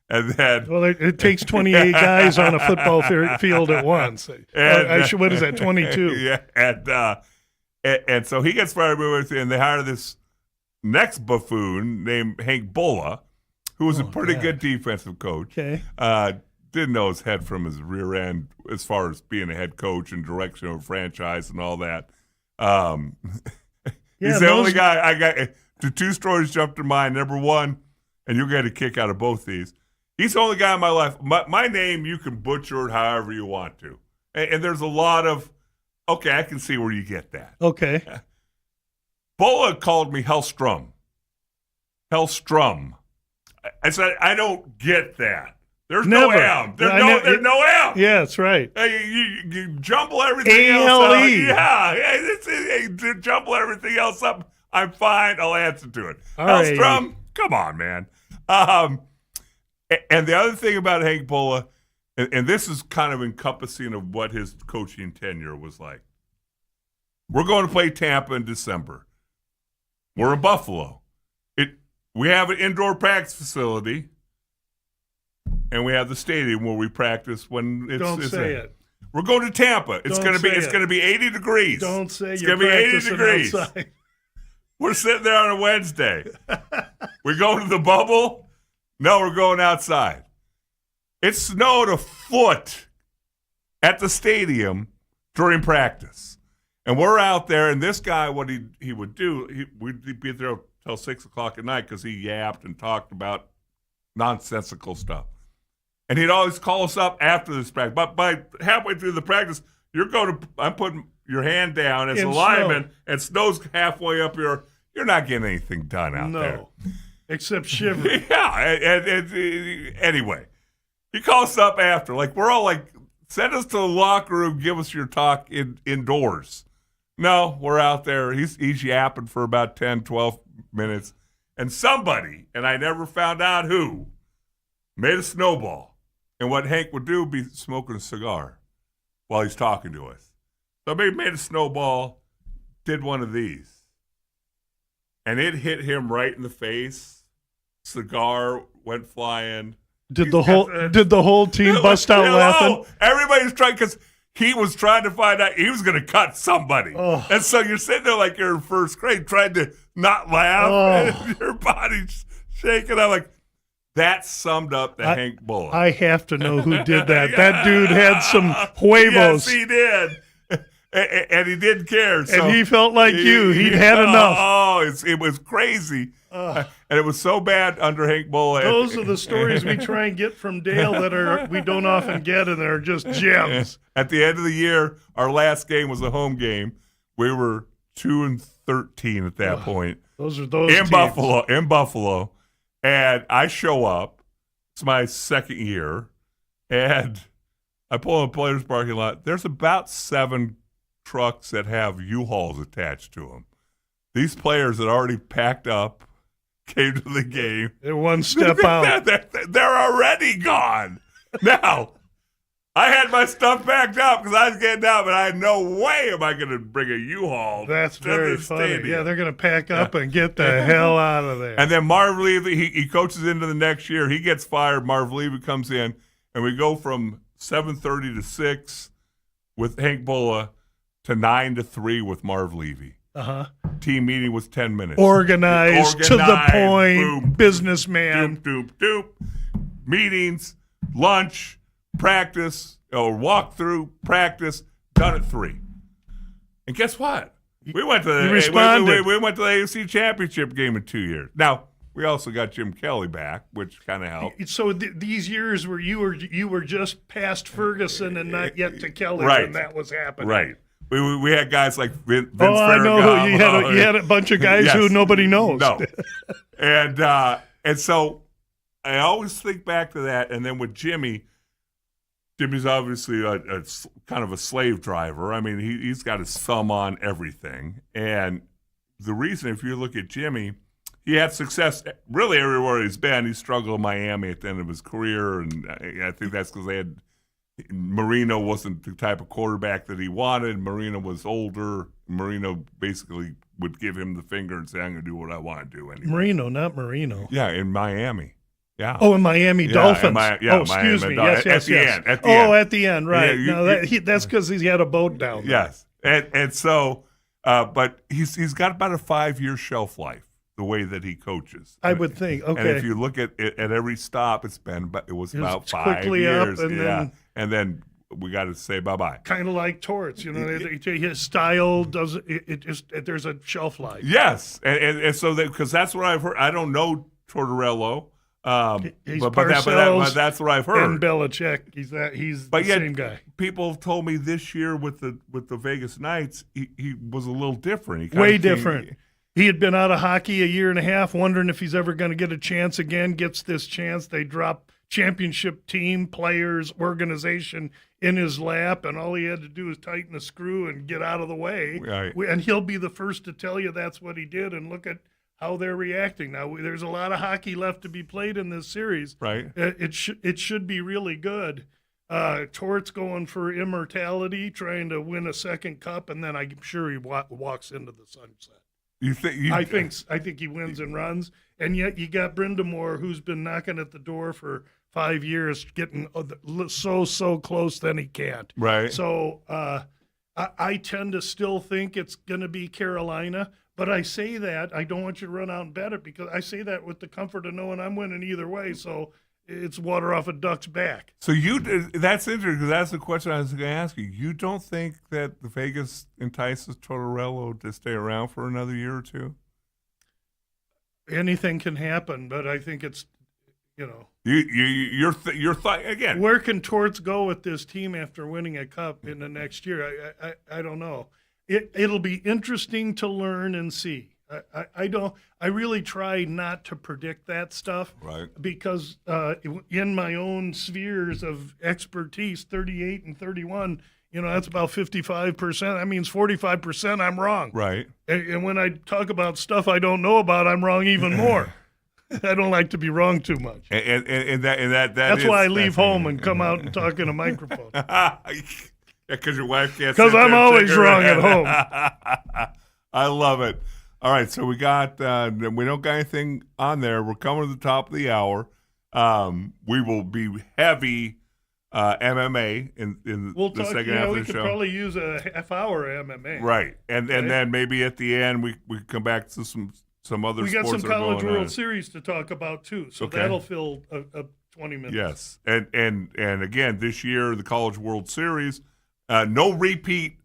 and then it takes 28 guys on a football field at once. What is that? 22. Yeah, and so he gets fired, and they hire this next buffoon named Hank Bulla, who was a pretty good defensive coach. Okay. Didn't know his head from his rear end as far as being a head coach and direction of a franchise and all that. He's the only guy I got. The two stories jumped to mind. Number one, and you'll get a kick out of both these. He's the only guy in my life. My name, you can butcher it however you want to. And there's a lot of, okay, I can see where you get that. Okay. Bulla called me Hellestrae. Hellestrae. I said, I don't get that. There's no M. There's no M. Yeah, that's right. You jumble everything A-L-E. else up. Yeah, jumble everything else up. I'm fine. I'll answer to it. Hellestrae, right. Come on, man. And the other thing about Hank Bulla, and this is kind of encompassing of what his coaching tenure was like. We're going to play Tampa in December. We're in Buffalo. We have an indoor practice facility. And we have the stadium where we practice when it's. Don't say it. We're going to Tampa. It's going to be 80 degrees. Don't say it's you're going to be 80 degrees. Outside. We're sitting there on a Wednesday. We go to the bubble. No, we're going outside. It snowed a foot at the stadium during practice, and we're out there. And this guy, what he would do, we'd be there till 6 o'clock at night because he yapped and talked about nonsensical stuff. And he'd always call us up after this practice. But by halfway through the practice, I'm putting your hand down as a lineman, and snow's halfway up your. You're not getting anything done out there. No, except shiver. Yeah. And anyway, he calls us up after. Like, we're all like, send us to the locker room, give us your talk indoors. No, we're out there. He's yapping for about 10, 12 minutes. And somebody, and I never found out who, made a snowball. And what Hank would do would be smoking a cigar while he's talking to us. Somebody made a snowball, did one of these. And it hit him right in the face. Cigar went flying. Did the whole team bust out laughing? Everybody's trying, because he was trying to find out he was going to cut somebody. Oh. And so you're sitting there like you're in first grade trying to not laugh, and your body's shaking. I'm like, that summed up the Hank Bulla. I have to know who did that. Yeah. That dude had some huevos. Yes, he did. And he didn't care. So and he felt like He'd had enough. Oh, it was crazy. And it was so bad under Hank Bulla. Those are the stories we try and get from Dale that we don't often get, and they're just gems. At the end of the year, our last game was a home game. We were 2-13 at that point. Those are those in teams. In Buffalo. And I show up. It's my second year. And I pull in the players' parking lot. There's about 7 trucks that have U-Hauls attached to them. These players had already packed up, came to the game. They're one step out. They're already gone. Now, I had my stuff backed up because I was getting out, but I had no way am I going to bring a U-Haul. That's very funny. Stadium. Yeah, they're going to pack up and get the hell out of there. And then Marv Levy, he coaches into the next year. He gets fired. Marv Levy comes in, and we go from 7:30 to 6 with Hank Bulla to 9 to 3 with Marv Levy. Team meeting was 10 minutes. Organized to the point, boom, businessman. Doop. Meetings, lunch, practice, or walkthrough, practice, done at 3. And guess what? We went to the AFC Championship game in 2 years. Now, we also got Jim Kelly back, which kind of helped. So these years where you were just past Ferguson and not yet to Kelly when that was happening. Right. We had guys like Vince I know who you had a bunch of guys who nobody knows. No. And so I always think back to that. And then with Jimmy's obviously a kind of a slave driver. I mean, he's got his thumb on everything. And the reason, if you look at Jimmy, he had success really everywhere he's been. He struggled in Miami at the end of his career, and I think that's because Marino wasn't the type of quarterback that he wanted. Marino was older. Marino basically would give him the finger and say, I'm going to do what I want to do anyway. Marino, not Marino. Yeah, in Miami. Yeah. Oh, in Miami Dolphins. Excuse me. Yes. At the end. At the end, right. That's because he had a boat down there. Yes. And so, but he's got about a 5-year shelf life, the way that he coaches. I would think. Okay. And if you look at every stop, it was about 5 quickly years. Up and then we got to say bye-bye. Kind of like Torts, his style does there's a shelf life. Yes. And so because that's what I've heard. I don't know Tortorella. But that's what I've heard. And Belichick, he's the same guy. People have told me this year with the Vegas Knights, he was a little different. Way different. He had been out of hockey a year and a half, wondering if he's ever going to get a chance again. Gets this chance. They drop championship team, players, organization in his lap, and all he had to do is tighten the screw and get out of the way. Right. And he'll be the first to tell you that's what he did. And look at how they're reacting now. There's a lot of hockey left to be played in this series. Right. It should be really good. Tort's going for immortality, trying to win a second cup, and then I'm sure he walks into the sunset. I think he wins and runs, and yet you got Brindamore, who's been knocking at the door for 5 years, getting so close, then he can't. Right. So I tend to still think it's going to be Carolina. But I say that, I don't want you to run out and bet it, because I say that with the comfort of knowing I'm winning either way, so it's water off a duck's back. So that's interesting, because that's the question I was going to ask you. You don't think that the Vegas entices Tortorella to stay around for another year or two? Anything can happen, but I think it's, Your thought again. Where can Torts go with this team after winning a cup in the next year? I don't know. It'll be interesting to learn and see. I really try not to predict that stuff, right? Because in my own spheres of expertise, 38 and 31, that's about 55%. That means 45% I'm wrong, right? And when I talk about stuff I don't know about, I'm wrong even more. I don't like to be wrong too much, and that's why I leave home and come out and talk in a microphone. Because your wife can't. Because I'm always wrong at home. I love it. All right, so we got we don't got anything on there. We're coming to the top of the hour. We will be heavy MMA in the second half of the show. We could probably use a half hour MMA. Right, and then maybe at the end we come back to some other. We got sports some College World Series to talk about too, so that'll fill a 20 minutes. Yes, and again this year the College World Series. No repeat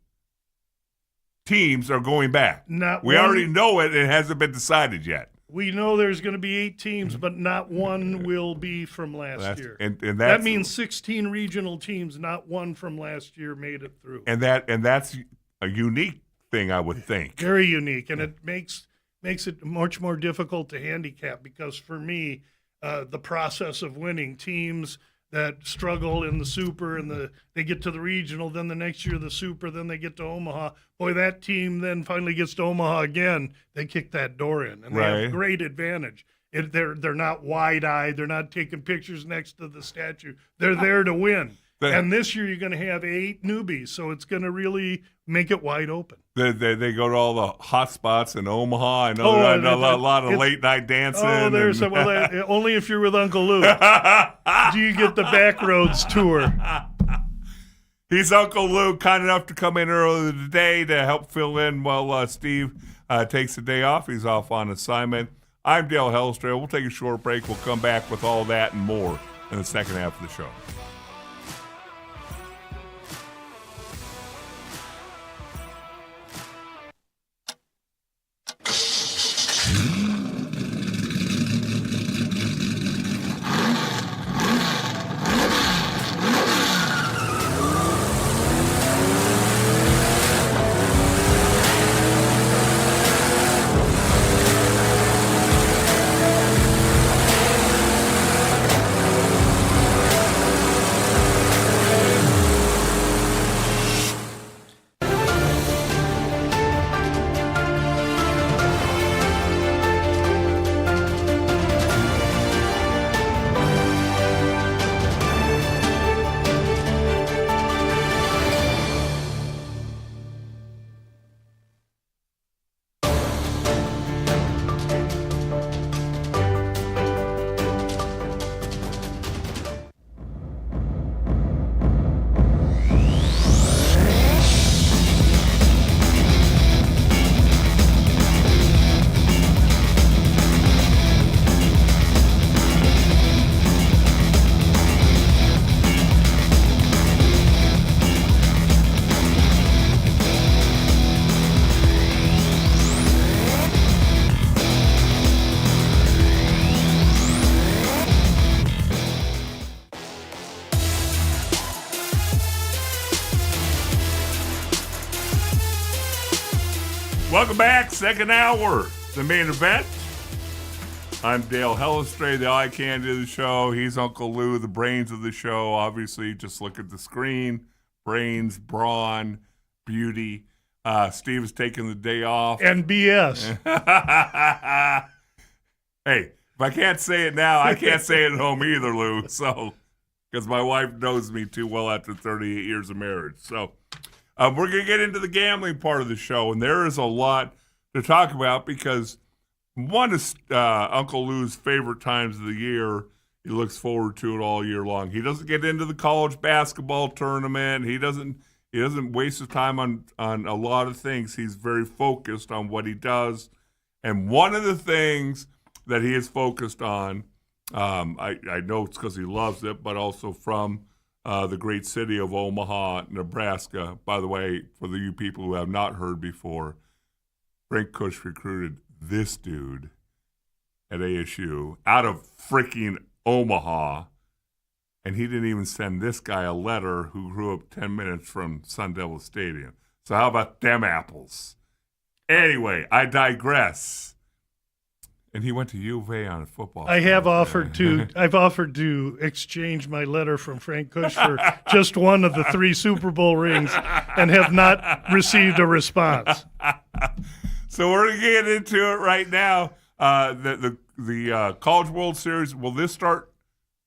teams are going back. We already know it. It hasn't been decided yet. We know there's going to be 8 teams, but not one will be from last year. And that means 16 regional teams, not one from last year, made it through. And that's a unique thing, I would think. Very unique, and it makes it much more difficult to handicap, because for me, the process of winning teams that struggle in the Super and they get to the regional, then the next year the Super, then they get to Omaha. Boy, that team then finally gets to Omaha again. They kick that door in, and they have great advantage. They're not wide-eyed. They're not taking pictures next to the statue. They're there to win. And this year you're going to have 8 newbies, so it's going to really make it wide open. They go to all the hot spots in Omaha. I know a lot of late-night dancing. Oh, there's only if you're with Uncle Luke do you get the Backroads tour. He's Uncle Luke, kind enough to come in earlier today to help fill in while Steve takes the day off. He's off on assignment. I'm Dale Hellestrae. We'll take a short break. We'll come back with all that and more in the second half of the show. Welcome back, second hour, the main event. I'm Dale Hellestrae, the eye candy of the show. He's Uncle Lou, the brains of the show. Obviously, just look at the screen. Brains, brawn, beauty. Steve is taking the day off. And BS. Hey, if I can't say it now, I can't say it at home either, Lou. So, because my wife knows me too well after 38 years of marriage. So, we're going to get into the gambling part of the show, and there is a lot to talk about because one is Uncle Lou's favorite times of the year. He looks forward to it all year long. He doesn't get into the college basketball tournament. He doesn't waste his time on a lot of things. He's very focused on what he does. And one of the things that he is focused on, I know it's because he loves it, but also from the great city of Omaha, Nebraska. By the way, for you people who have not heard before, Frank Kush recruited this dude at ASU out of freaking Omaha, and he didn't even send this guy a letter who grew up 10 minutes from Sun Devil Stadium. So how about them apples? Anyway, I digress. And he went to U of A on a football. I've offered to exchange my letter from Frank Kush for just one of the 3 Super Bowl rings and have not received a response. So we're going to get into it right now. The College World Series, will this start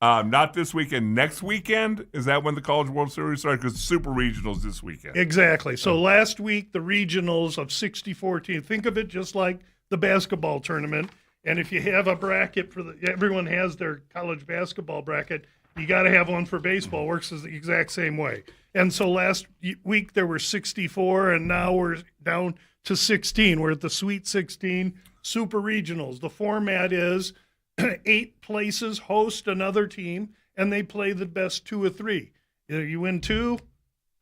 not this weekend, next weekend? Is that when the College World Series starts? Because Super Regionals this weekend. Exactly. So last week, the regionals of 64 teams, think of it just like the basketball tournament. And if you have a bracket everyone has their college basketball bracket, you got to have one for baseball. Works the exact same way. And so last week there were 64, and now we're down to 16. We're at the Sweet 16 Super Regionals. The format is 8 places host another team, and they play the best 2 or 3. You win 2,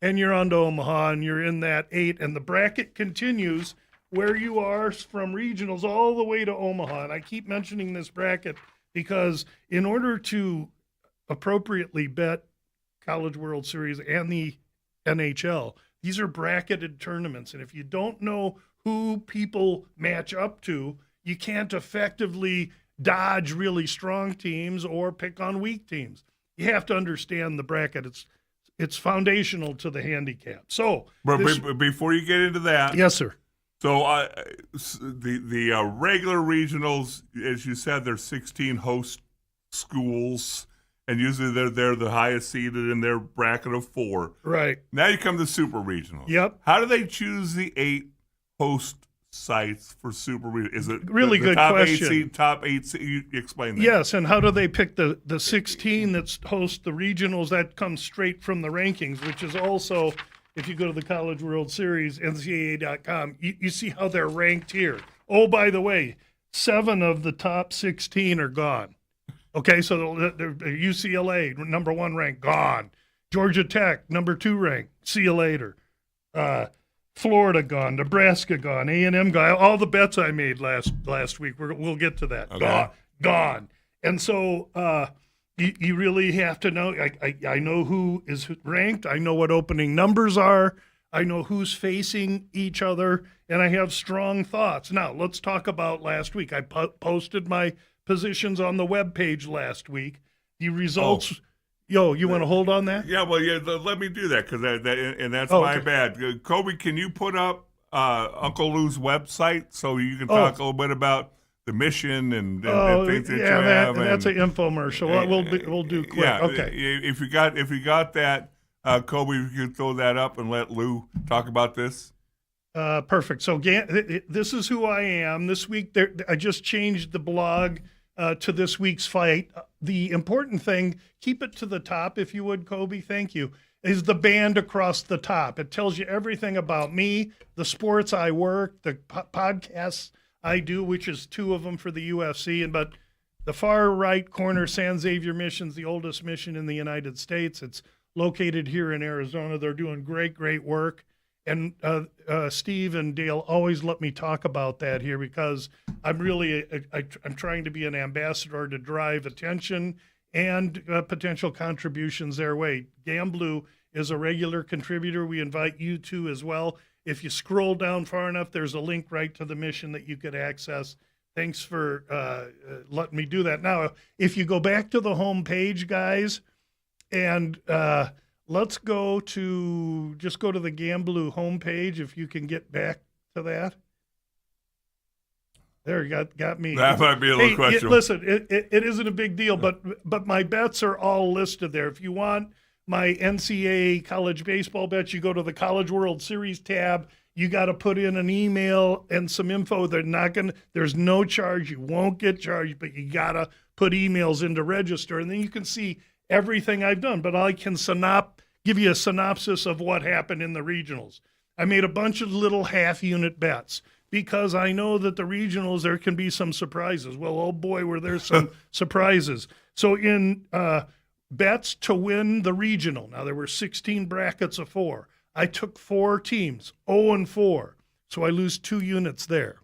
and you're on to Omaha, and you're in that 8. And the bracket continues where you are from regionals all the way to Omaha. And I keep mentioning this bracket because in order to appropriately bet College World Series and the NHL, these are bracketed tournaments. And if you don't know who people match up to, you can't effectively dodge really strong teams or pick on weak teams. You have to understand the bracket. It's foundational to the handicap. So, but before you get into that, yes, sir. So the regular regionals, as you said, there's 16 host schools, and usually they're the highest seeded in their bracket of 4. Right. Now you come to super regionals. Yep. How do they choose the 8 host sites for super regionals? Is it really good top question? Top 8 you explain that. Yes, and how do they pick the 16 that host the regionals? That comes straight from the rankings, which is also, if you go to the College World Series, NCAA.com, you see how they're ranked here. Oh, by the way, 7 of the top 16 are gone. Okay, so the UCLA, number 1 ranked, gone. Georgia Tech, number 2 ranked, see you later. Florida gone, Nebraska gone, A&M gone. All the bets I made last week, we'll get to that. Okay. Gone. And so you really have to know. I know who is ranked. I know what opening numbers are. I know who's facing each other, and I have strong thoughts. Now, let's talk about last week. I posted my positions on the webpage last week. The results. You want to hold on that? Yeah, well, let me do that because that's Oh, my okay. bad. Kobe, can you put up Uncle Lou's website so you can talk a little bit about the mission and things that you have? That's an infomercial. We'll do quick. Yeah, Okay. If you got that, Kobe, you can throw that up and let Lou talk about this. Perfect. So this is who I am. This week, I just changed the blog to this week's fight. The important thing, keep it to the top, if you would, Kobe. Thank you. Is the band across the top. It tells you everything about me, the sports I work, the podcasts I do, which is 2 of them for the UFC. But the far right corner, San Xavier Mission's the oldest mission in the United States. It's located here in Arizona. They're doing great work. And Steve and Dale always let me talk about that here because I'm really I'm trying to be an ambassador to drive attention and potential contributions their way. Gamblu is a regular contributor. We invite you to as well. If you scroll down far enough, there's a link right to the mission that you could access. Thanks for letting me do that. Now, if you go back to the home page, guys, and let's go to the Gamblu homepage if you can get back to that. There, you got me. That might be a little questionable. Listen, it isn't a big deal, but my bets are all listed there. If you want my NCAA college baseball bets, you go to the College World Series tab. You got to put in an email and some info. There's no charge. You won't get charged, but you got to put emails in to register, and then you can see everything I've done. But I can give you a synopsis of what happened in the regionals. I made a bunch of little half-unit bets because I know that the regionals, there can be some surprises. Well, oh boy, were there some surprises. So in bets to win the regional, now there were 16 brackets of 4. I took 4 teams, 0-4, so I lose 2 units there.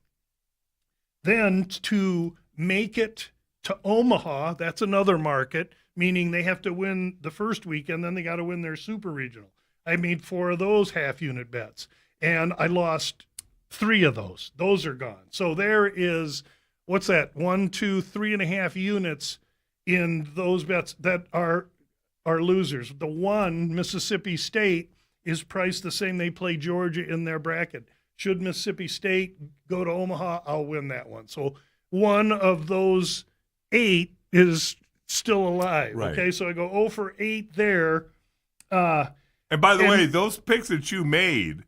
Then to make it to Omaha, that's another market, meaning they have to win the first weekend, then they got to win their super regional. I made 4 of those half-unit bets, and I lost 3 of those. Those are gone. So there is, what's that, 1, 2, 3.5 units in those bets that are losers. The one, Mississippi State, is priced the same. They play Georgia in their bracket. Should Mississippi State go to Omaha, I'll win that one. So one of those 8 is still alive. Right. Okay, so I go 0 for 8 there. And by the way, those picks that you made,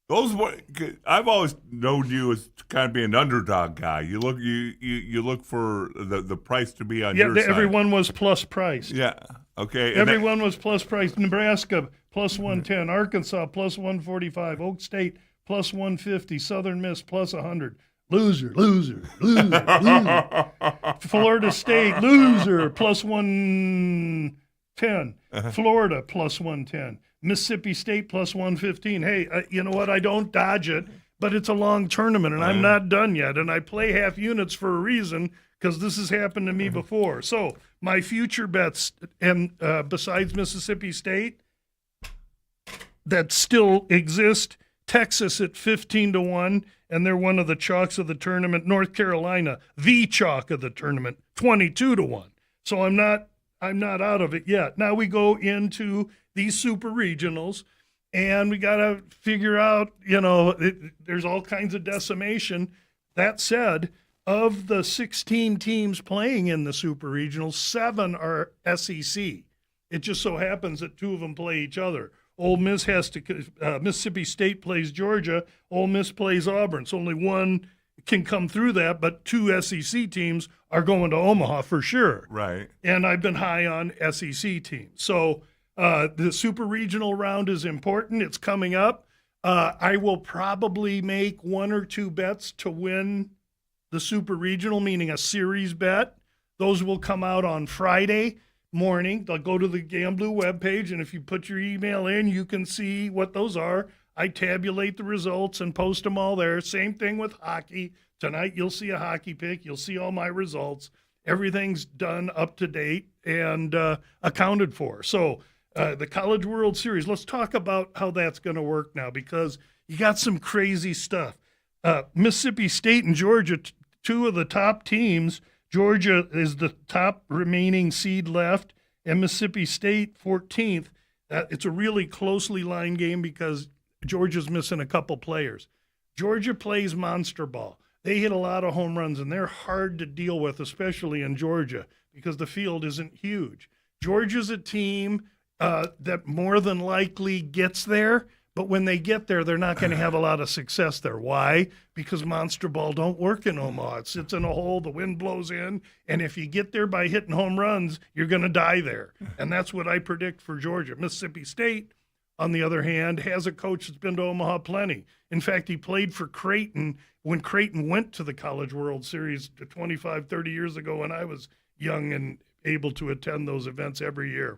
I've always known you as kind of being an underdog guy. You look for the price to be on your side. Yeah, everyone was plus price. Yeah. Okay. Everyone was plus price. Nebraska plus 110, Arkansas plus 145, Oak State plus 150, Southern Miss plus 100. Loser. Florida State, loser, plus 110. Florida plus 110. Mississippi State plus 115. Hey, you know what? I don't dodge it, but it's a long tournament, and I'm not done yet. And I play half units for a reason because this has happened to me before. So my future bets, and besides Mississippi State, that still exist, Texas at 15-1, and they're one of the chalks of the tournament. North Carolina, the chalk of the tournament, 22-1. So I'm not out of it yet. Now we go into these super regionals, and we got to figure out, there's all kinds of decimation. That said, of the 16 teams playing in the super regionals, 7 are SEC. It just so happens that 2 of them play each other. Ole Miss Mississippi State plays Georgia. Ole Miss plays Auburn. So only one can come through that, but 2 SEC teams are going to Omaha for sure. Right. And I've been high on SEC teams. So the super regional round is important. It's coming up. I will probably make 1 or 2 bets to win the super regional, meaning a series bet. Those will come out on Friday morning. They'll go to the Gamblu webpage, and if you put your email in, you can see what those are. I tabulate the results and post them all there. Same thing with hockey. Tonight you'll see a hockey pick. You'll see all my results. Everything's done up to date and accounted for. So the College World Series, let's talk about how that's going to work now, because you got some crazy stuff. Mississippi State and Georgia, 2 of the top teams. Georgia is the top remaining seed left, and Mississippi State 14th. It's a really closely lined game because Georgia's missing a couple players. Georgia plays monster ball. They hit a lot of home runs, and they're hard to deal with, especially in Georgia, because the field isn't huge. Georgia's a team that more than likely gets there, but when they get there, they're not going to have a lot of success there. Why? Because monster ball don't work in Omaha. It sits in a hole, the wind blows in, and if you get there by hitting home runs, you're going to die there. And that's what I predict for Georgia. Mississippi State, on the other hand, has a coach that's been to Omaha plenty. In fact, he played for Creighton when Creighton went to the College World Series 25, 30 years ago when I was young and able to attend those events every year.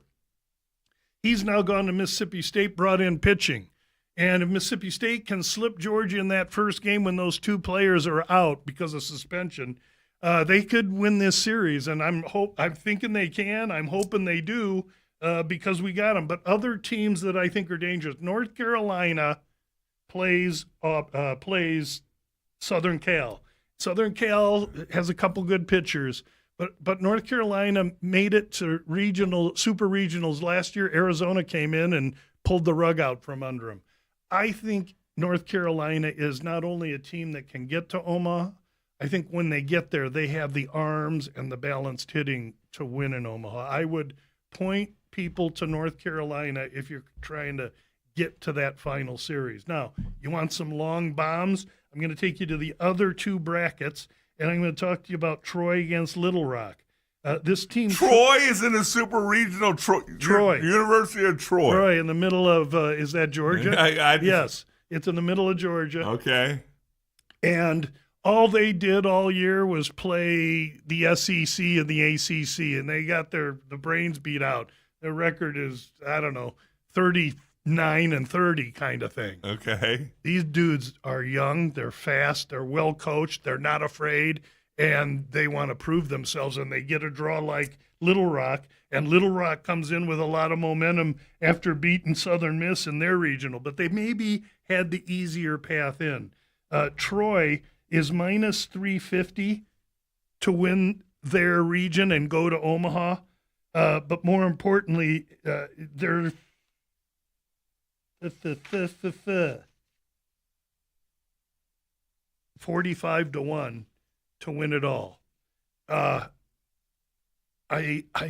He's now gone to Mississippi State, brought in pitching. And if Mississippi State can slip Georgia in that first game when those 2 players are out because of suspension, they could win this series. And I'm thinking they can. I'm hoping they do because we got them. But other teams that I think are dangerous, North Carolina plays Southern Cal. Southern Cal has a couple good pitchers, but North Carolina made it to super regionals last year. Arizona came in and pulled the rug out from under them. I think North Carolina is not only a team that can get to Omaha, I think when they get there, they have the arms and the balanced hitting to win in Omaha. I would point people to North Carolina if you're trying to get to that final series. Now, you want some long bombs? I'm going to take you to the other two brackets, and I'm going to talk to you about Troy against Little Rock. This team, Troy is in a super regional. Troy, University of Troy. Troy, in the middle of is that Georgia? Yes, it's in the middle of Georgia. Okay. And all they did all year was play the SEC and the ACC, and they got the brains beat out. Their record is 39-30 kind of thing. Okay. These dudes are young, they're fast, they're well coached, they're not afraid, and they want to prove themselves, and they get a draw like Little Rock, and Little Rock comes in with a lot of momentum after beating Southern Miss in their regional, but they maybe had the easier path in. Troy is minus 350 to win their region and go to Omaha, but more importantly, they're 45-1 to win it all. I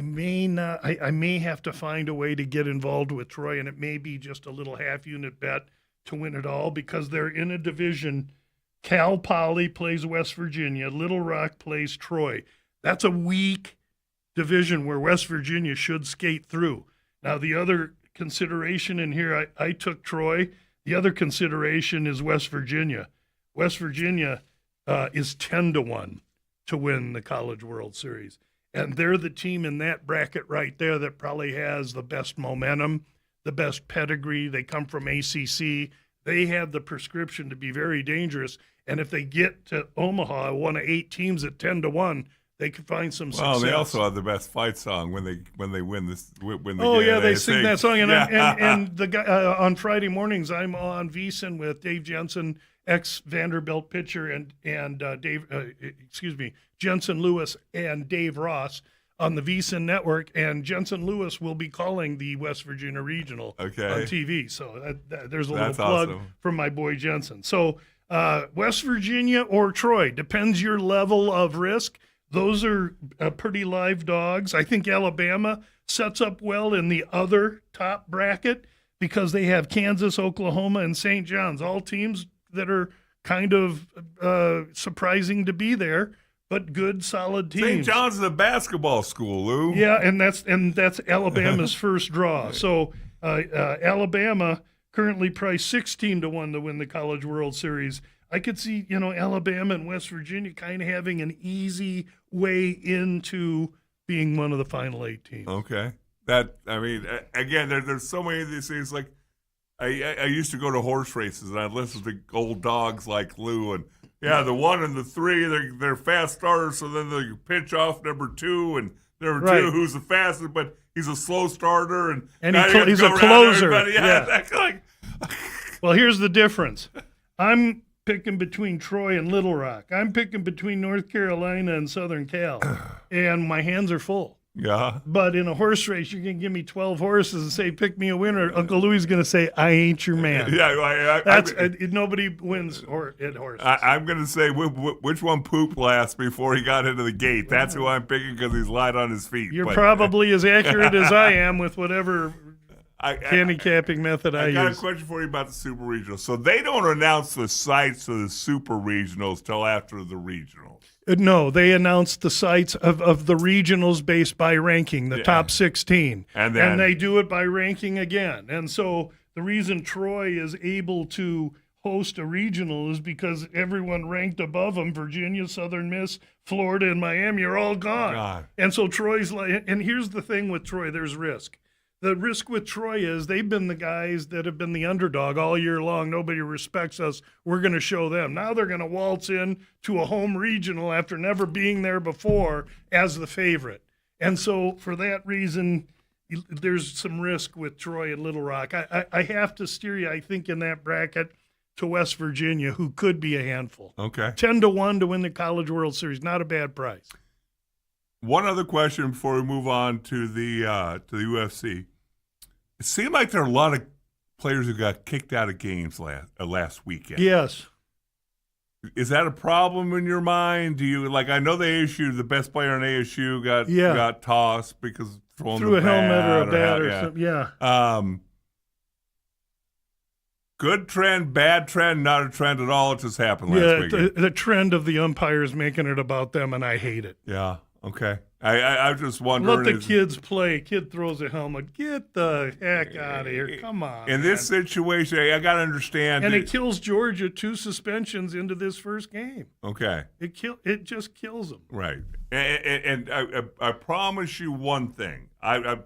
may have to find a way to get involved with Troy, and it may be just a little half-unit bet to win it all because they're in a division. Cal Poly plays West Virginia. Little Rock plays Troy. That's a weak division where West Virginia should skate through. Now, the other consideration in here, I took Troy. The other consideration is West Virginia. West Virginia is 10-1 to win the College World Series. And they're the team in that bracket right there that probably has the best momentum, the best pedigree. They come from ACC. They have the prescription to be very dangerous. And if they get to Omaha, one of 8 teams at 10-1, they could find some success. Well, they also have the best fight song when they win this. They sing that song. And the guy on Friday mornings, I'm on VSiN with Dave Jensen, ex-Vanderbilt pitcher, and Jensen Lewis and Dave Ross on the VSiN network, and Jensen Lewis will be calling the West Virginia Regional on TV. So there's a little plug from my boy Jensen. So West Virginia or Troy, depends your level of risk. Those are pretty live dogs. I think Alabama sets up well in the other top bracket because they have Kansas, Oklahoma, and St. John's, all teams that are kind of surprising to be there, but good, solid teams. St. John's is a basketball school, Lou. Yeah, and that's Alabama's first draw. So Alabama currently priced 16-1 to win the College World Series. I could see, Alabama and West Virginia kind of having an easy way into being one of the final 8 teams. Okay. Again, there's so many of these things. Like, I used to go to horse races, and I'd listen to old dogs like Lou, and the 1 and the 3, they're fast starters, so then they pitch off number 2, and number 2, who's the fastest, but he's a slow starter, and he's a closer. Well, here's the difference. I'm picking between Troy and Little Rock. I'm picking between North Carolina and Southern Cal, and my hands are full. Yeah. But in a horse race, you can give me 12 horses and say, pick me a winner. Uncle Louie's going to say, I ain't your man. Yeah, nobody wins at horses. I'm going to say which one pooped last before he got into the gate. That's who I'm picking because he's light on his feet. You're probably as accurate as I am with whatever handicapping method I use. I got a question for you about the Super Regionals. So they don't announce the sites of the Super Regionals till after the Regionals. No, they announced the sites of the regionals based by ranking, the top 16. And they do it by ranking again. And so the reason Troy is able to host a regional is because everyone ranked above them, Virginia, Southern Miss, Florida, and Miami, are all gone. God. And so Troy's like, and here's the thing with Troy, there's risk. The risk with Troy is they've been the guys that have been the underdog all year long. Nobody respects us. We're going to show them. Now they're going to waltz in to a home regional after never being there before as the favorite. And so for that reason, there's some risk with Troy and Little Rock. I have to steer you, I think, in that bracket to West Virginia, who could be a handful. Okay. 10-1 to win the College World Series. Not a bad price. One other question before we move on to the UFC. It seemed like there are a lot of players who got kicked out of games last weekend. Yes. Is that a problem in your mind? Do you I know the best player in ASU got tossed because threw a helmet or a bat or something. Yeah. Good trend, bad trend, not a trend at all. It just happened last weekend. The trend of the umpires making it about them, and I hate it. Yeah. Okay. I just wondering. Let the kids play. Kid throws a helmet. Get the heck out of here. Come on. In this situation, I got to understand. And it kills Georgia 2 suspensions into this first game. Okay. It just kills them. Right. And I promise you one thing. I've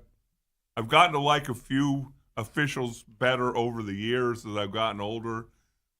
gotten to like a few officials better over the years as I've gotten older,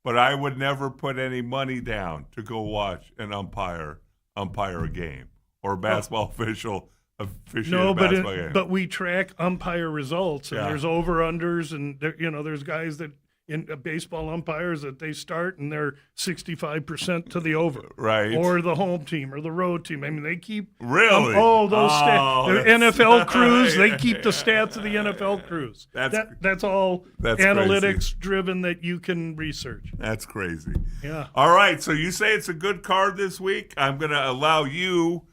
but I would never put any money down to go watch an umpire a game. Or a basketball official a basketball game. But we track umpire results, and there's over-unders, and there's guys that in baseball umpires that they start and they're 65% to the over, right? Or the home team or the road team. I mean, they keep really those stats. The NFL crews, they keep the stats of the NFL crews. That's all analytics driven that you can research. That's crazy. Yeah. All right. So you say it's a good card this week. I'm going to allow you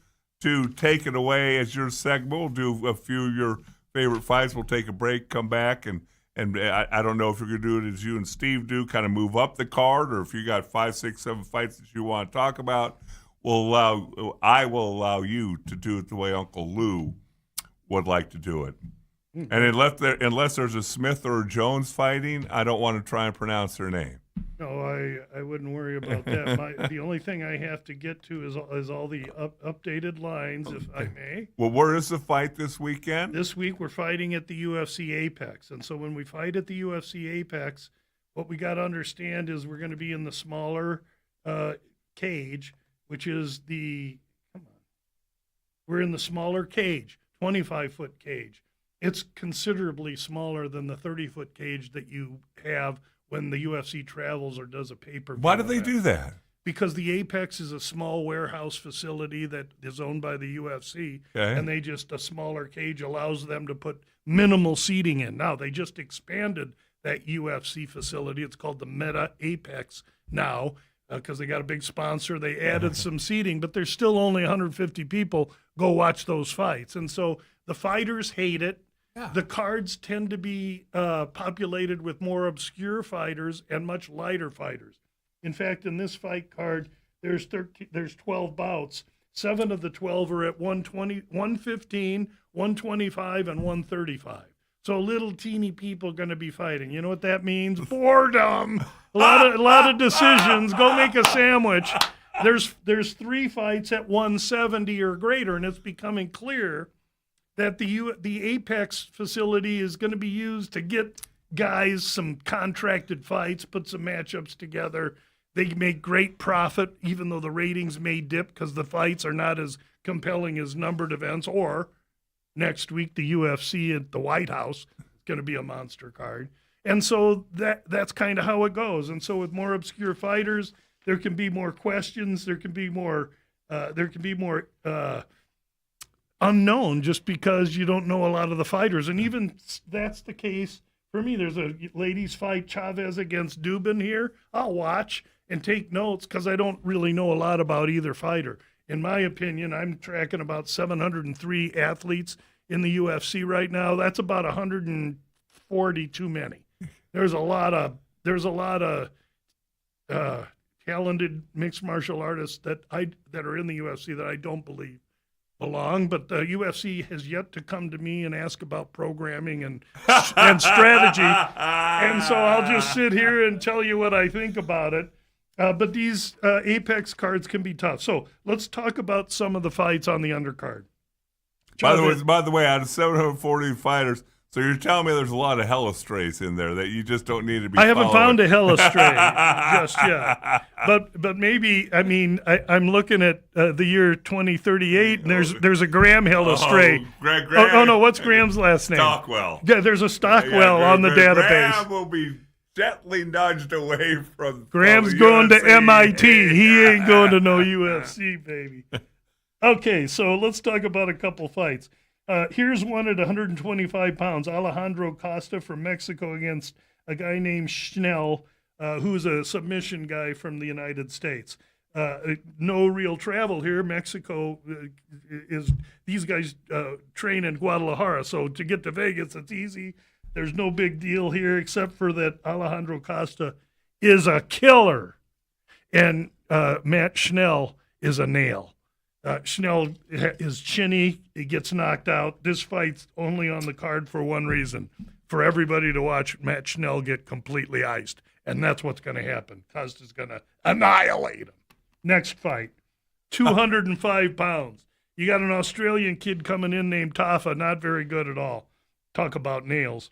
to take it away as your segment. We'll do a few of your favorite fights. We'll take a break, come back, and I don't know if you're going to do it as you and Steve do, kind of move up the card, or if you got 5, 6, 7 fights that you want to talk about. I will allow you to do it the way Uncle Lou would like to do it. Mm-hmm. And unless there's a Smith or a Jones fighting, I don't want to try and pronounce their name. No, I wouldn't worry about that. The only thing I have to get to is all the updated lines, if I may. Well, where is the fight this weekend? This week we're fighting at the UFC Apex. And so when we fight at the UFC Apex, what we got to understand is we're going to be in the smaller cage, which is we're in the smaller cage, 25-foot cage. It's considerably smaller than the 30-foot cage that you have when the UFC travels or does a pay-per-view. Why do they do that? Because the Apex is a small warehouse facility that is owned by the UFC, and a smaller cage allows them to put minimal seating in. Now, they just expanded that UFC facility. It's called the Meta Apex now because they got a big sponsor. They added some seating, but there's still only 150 people go watch those fights. And so the fighters hate it. Yeah. The cards tend to be populated with more obscure fighters and much lighter fighters. In fact, in this fight card, there's 12 bouts. 7 of the 12 are at 120, 115, 125, and 135. So little teeny people going to be fighting. You know what that means? Boredom. A lot of decisions. Go make a sandwich. There's 3 fights at 170 or greater, and it's becoming clear that the Apex facility is going to be used to get guys some contracted fights, put some matchups together. They make great profit, even though the ratings may dip because the fights are not as compelling as numbered events. Or next week, the UFC at the White House is going to be a monster card. And so that's kind of how it goes. And so with more obscure fighters, there can be more questions. There can be more unknown just because you don't know a lot of the fighters. And even that's the case for me. There's a ladies fight, Chavez against Dubin here. I'll watch and take notes because I don't really know a lot about either fighter. In my opinion, I'm tracking about 703 athletes in the UFC right now. That's about 140 too many. There's a lot of talented mixed martial artists that are in the UFC that I don't believe belong, but the UFC has yet to come to me and ask about programming and strategy, and so I'll just sit here and tell you what I think about it. But these Apex cards can be tough. So let's talk about some of the fights on the undercard. By the way, out of 740 fighters, so you're telling me there's a lot of Hellestraes in there that you just don't need to be. I haven't found a Hellestrae just yet, but maybe I'm looking at the year 2038, and there's a Graham Hellestrae. Graham. Oh no, what's Graham's last name? Stockwell. Yeah, there's a Stockwell on the database. Graham will be gently nudged away from Graham's from going to UFC. MIT. He ain't going to no UFC, baby. Okay, so let's talk about a couple fights. Here's one at 125 pounds. Alejandro Costa from Mexico against a guy named Schnell, who's a submission guy from the United States. No real travel here. Mexico is these guys train in Guadalajara, so to get to Vegas, it's easy. There's no big deal here except for that Alejandro Costa is a killer, and Matt Schnell is a nail. Schnell is chinny. He gets knocked out. This fight's only on the card for one reason, for everybody to watch Matt Schnell get completely iced, and that's what's going to happen. Costa's going to annihilate him. Next fight, 205 pounds. You got an Australian kid coming in named Tafa, not very good at all. Talk about nails.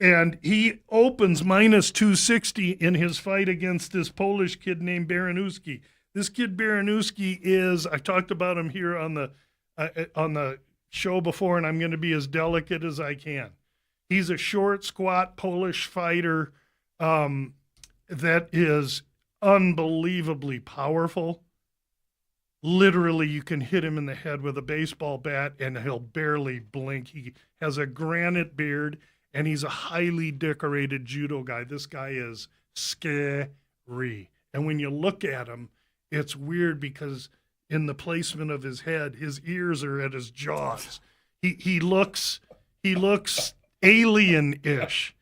And he opens minus 260 in his fight against this Polish kid named Baranowski. This kid Baranowski is, I talked about him here on the show before, and I'm going to be as delicate as I can. He's a short, squat Polish fighter that is unbelievably powerful. Literally, you can hit him in the head with a baseball bat and he'll barely blink. He has a granite beard and he's a highly decorated judo guy. This guy is scary. And when you look at him, it's weird because in the placement of his head, his ears are at his jaws. He looks alien-ish.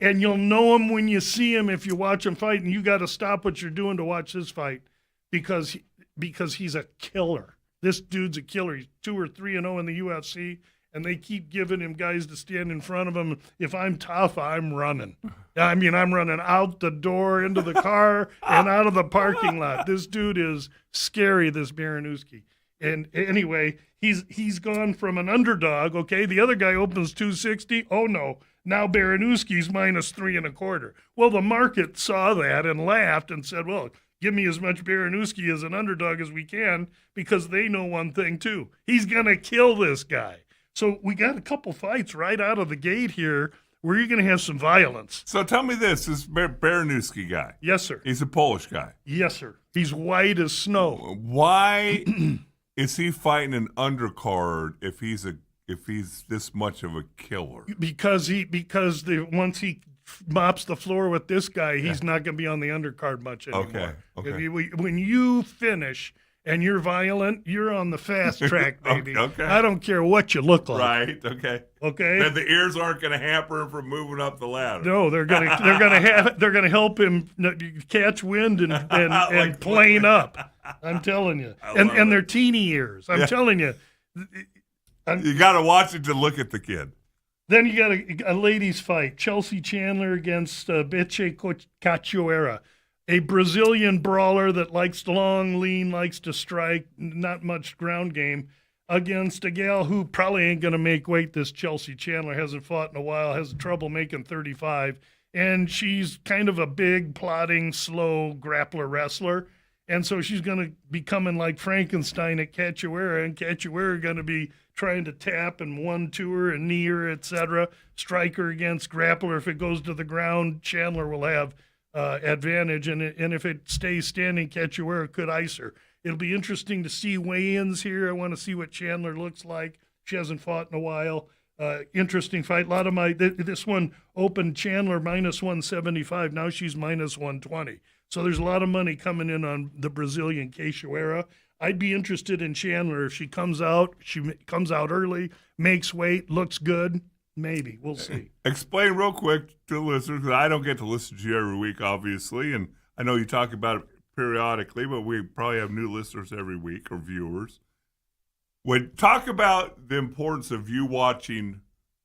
And you'll know him when you see him if you watch him fight, and you got to stop what you're doing to watch this fight because he's a killer. This dude's a killer. He's 2 or 3-0 in the UFC, and they keep giving him guys to stand in front of him. If I'm tough, I'm running. I mean, I'm running out the door, into the car, and out of the parking lot. This dude is scary, this Baranowski. And anyway, he's gone from an underdog, okay? The other guy opens 260. Oh, no. Now Baranowski's minus 3.25. Well, the market saw that and laughed and said, well, give me as much Baranowski as an underdog as we can because they know one thing, too. He's going to kill this guy. So we got a couple fights right out of the gate here where you're going to have some violence. So tell me this Baranowski guy. Yes, sir. He's a Polish guy. Yes, sir. He's white as snow. Why is he fighting an undercard if he's this much of a killer? Because once he mops the floor with this guy, he's not going to be on the undercard much anymore. Okay. When you finish and you're violent, you're on the fast track, baby. Okay. I don't care what you look like. Right. Okay. Okay. Then the ears aren't going to hamper him from moving up the ladder. No, they're gonna help him catch wind and Like plane up. I'm telling you, and they're teeny ears. I'm telling you. You got to watch it to look at the kid. Then you got a ladies' fight: Chelsea Chandler against Beche Cachoeira, a Brazilian brawler that likes long, lean, likes to strike, not much ground game, against a gal who probably ain't going to make weight. This Chelsea Chandler hasn't fought in a while, has trouble making 35, and she's kind of a big, plodding, slow grappler wrestler. And so she's going to be coming like Frankenstein at Cachoeira, and Cachoeira going to be trying to tap and 1-2 her and knee her, etc. Strike her against grappler. If it goes to the ground, Chandler will have advantage, and if it stays standing, Cachoeira could ice her. It'll be interesting to see weigh-ins here. I want to see what Chandler looks like. She hasn't fought in a while. Interesting fight. A lot of this one opened Chandler minus 175. Now she's minus 120. So there's a lot of money coming in on the Brazilian Cachoeira. I'd be interested in Chandler if she comes out early, makes weight, looks good. Maybe. We'll see. Explain real quick to the listeners, because I don't get to listen to you every week, obviously, and I know you talk about it periodically, but we probably have new listeners every week or viewers. Talk about the importance of you watching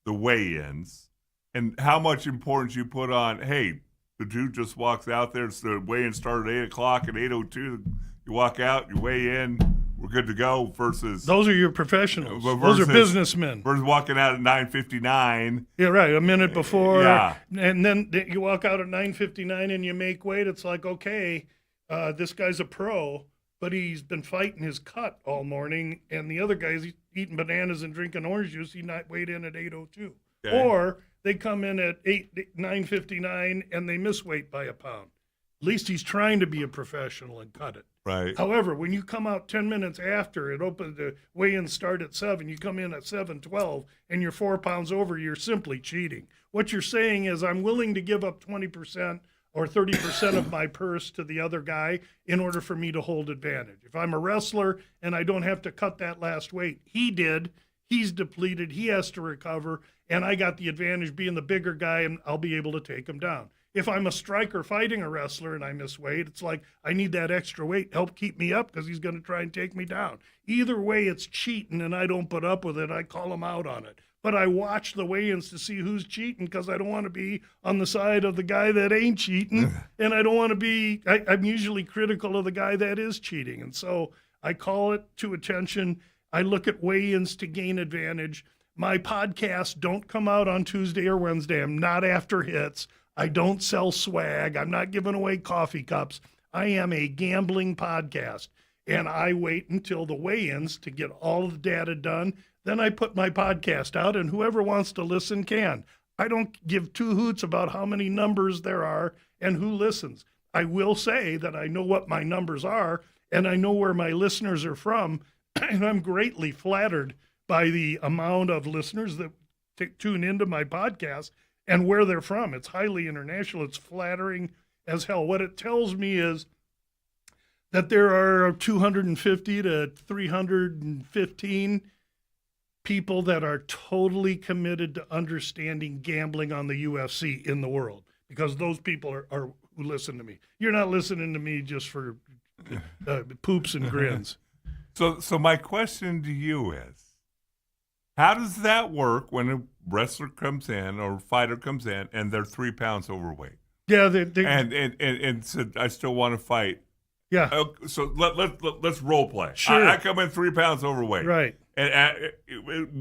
the weigh-ins and how much importance you put on, hey, the dude just walks out there, it's the weigh-in started at 8 o'clock, at 8:02, you walk out, you weigh in, we're good to go, versus... Those are your professionals. Those are businessmen. Versus walking out at 9:59. Yeah, right, a minute before. Yeah. And then you walk out at 9:59 and you make weight. It's like, okay, this guy's a pro, but he's been fighting his cut all morning, and the other guy's eating bananas and drinking orange juice. He not weighed in at 8:02. Okay. Or they come in at 9:59 and they miss weight by a pound. At least he's trying to be a professional and cut it. Right. However, when you come out 10 minutes after it opened, the weigh-ins start at 7, you come in at 7:12 and you're 4 pounds over, you're simply cheating. What you're saying is, I'm willing to give up 20% or 30% of my purse to the other guy in order for me to hold advantage. If I'm a wrestler and I don't have to cut that last weight, he did. He's depleted. He has to recover. And I got the advantage being the bigger guy, and I'll be able to take him down. If I'm a striker fighting a wrestler and I miss weight, it's like I need that extra weight to help keep me up because he's going to try and take me down. Either way, it's cheating, and I don't put up with it. I call him out on it. But I watch the weigh-ins to see who's cheating because I don't want to be on the side of the guy that ain't cheating, and I don't want to be – I'm usually critical of the guy that is cheating. And so I call it to attention. I look at weigh-ins to gain advantage. My podcasts don't come out on Tuesday or Wednesday. I'm not after hits. I don't sell swag. I'm not giving away coffee cups. I am a gambling podcast, and I wait until the weigh-ins to get all of the data done. Then I put my podcast out, and whoever wants to listen can. I don't give two hoots about how many numbers there are and who listens. I will say that I know what my numbers are, and I know where my listeners are from, and I'm greatly flattered by the amount of listeners that tune into my podcast and where they're from. It's highly international. It's flattering as hell. What it tells me is that there are 250 to 315 people that are totally committed to understanding gambling on the UFC in the world, because those people are who listen to me. You're not listening to me just for poops and grins. So my question to you is, how does that work when a wrestler comes in or a fighter comes in and they're 3 pounds overweight? Yeah, and said, I still want to fight. Yeah. So let's role play. Sure. I come in 3 pounds overweight. Right. And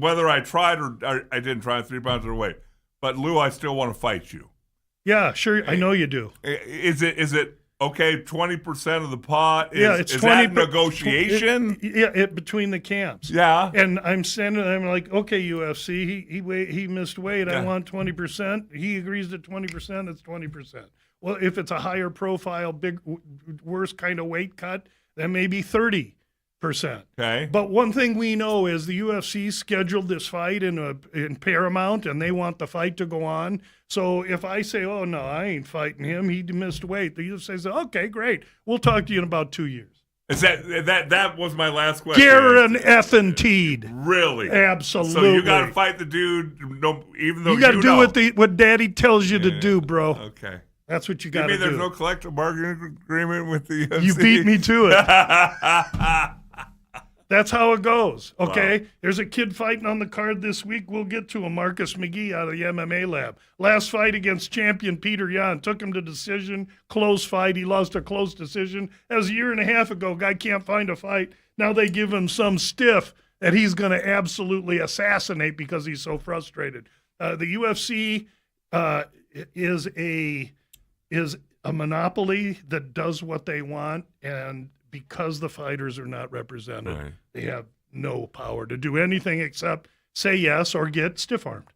whether I tried or I didn't try, 3 pounds overweight. But Lou, I still want to fight you. Yeah, sure. I know you do. Is it okay? 20% of the pot. It's is 20 that negotiation? Between the camps. Yeah. And I'm like, okay, UFC, he missed weight. I want 20%. He agrees to 20%. It's 20%. Well, if it's a higher profile, big, worse kind of weight cut, then maybe 30%. Okay. But one thing we know is the UFC scheduled this fight in Paramount, and they want the fight to go on. So if I say, oh, no, I ain't fighting him, he missed weight, the UFC says, okay, great. We'll talk to you in about 2 years. Is that was my last question. Guaranteed. Really? Absolutely. So you got to fight the dude, even though you got to do what Daddy tells you to do, bro. Okay. That's what you got to do. You mean there's no collective bargaining agreement with the UFC? You beat me to it. That's how it goes, okay? Wow. There's a kid fighting on the card this week. We'll get to him, Marcus McGee out of the MMA lab. Last fight against champion Peter Yan. Took him to decision, close fight. He lost a close decision. That was a year and a half ago. Guy can't find a fight. Now they give him some stiff that he's going to absolutely assassinate because he's so frustrated. The UFC is a monopoly that does what they want, and because the fighters are not represented, right, they have no power to do anything except say yes or get stiff-armed.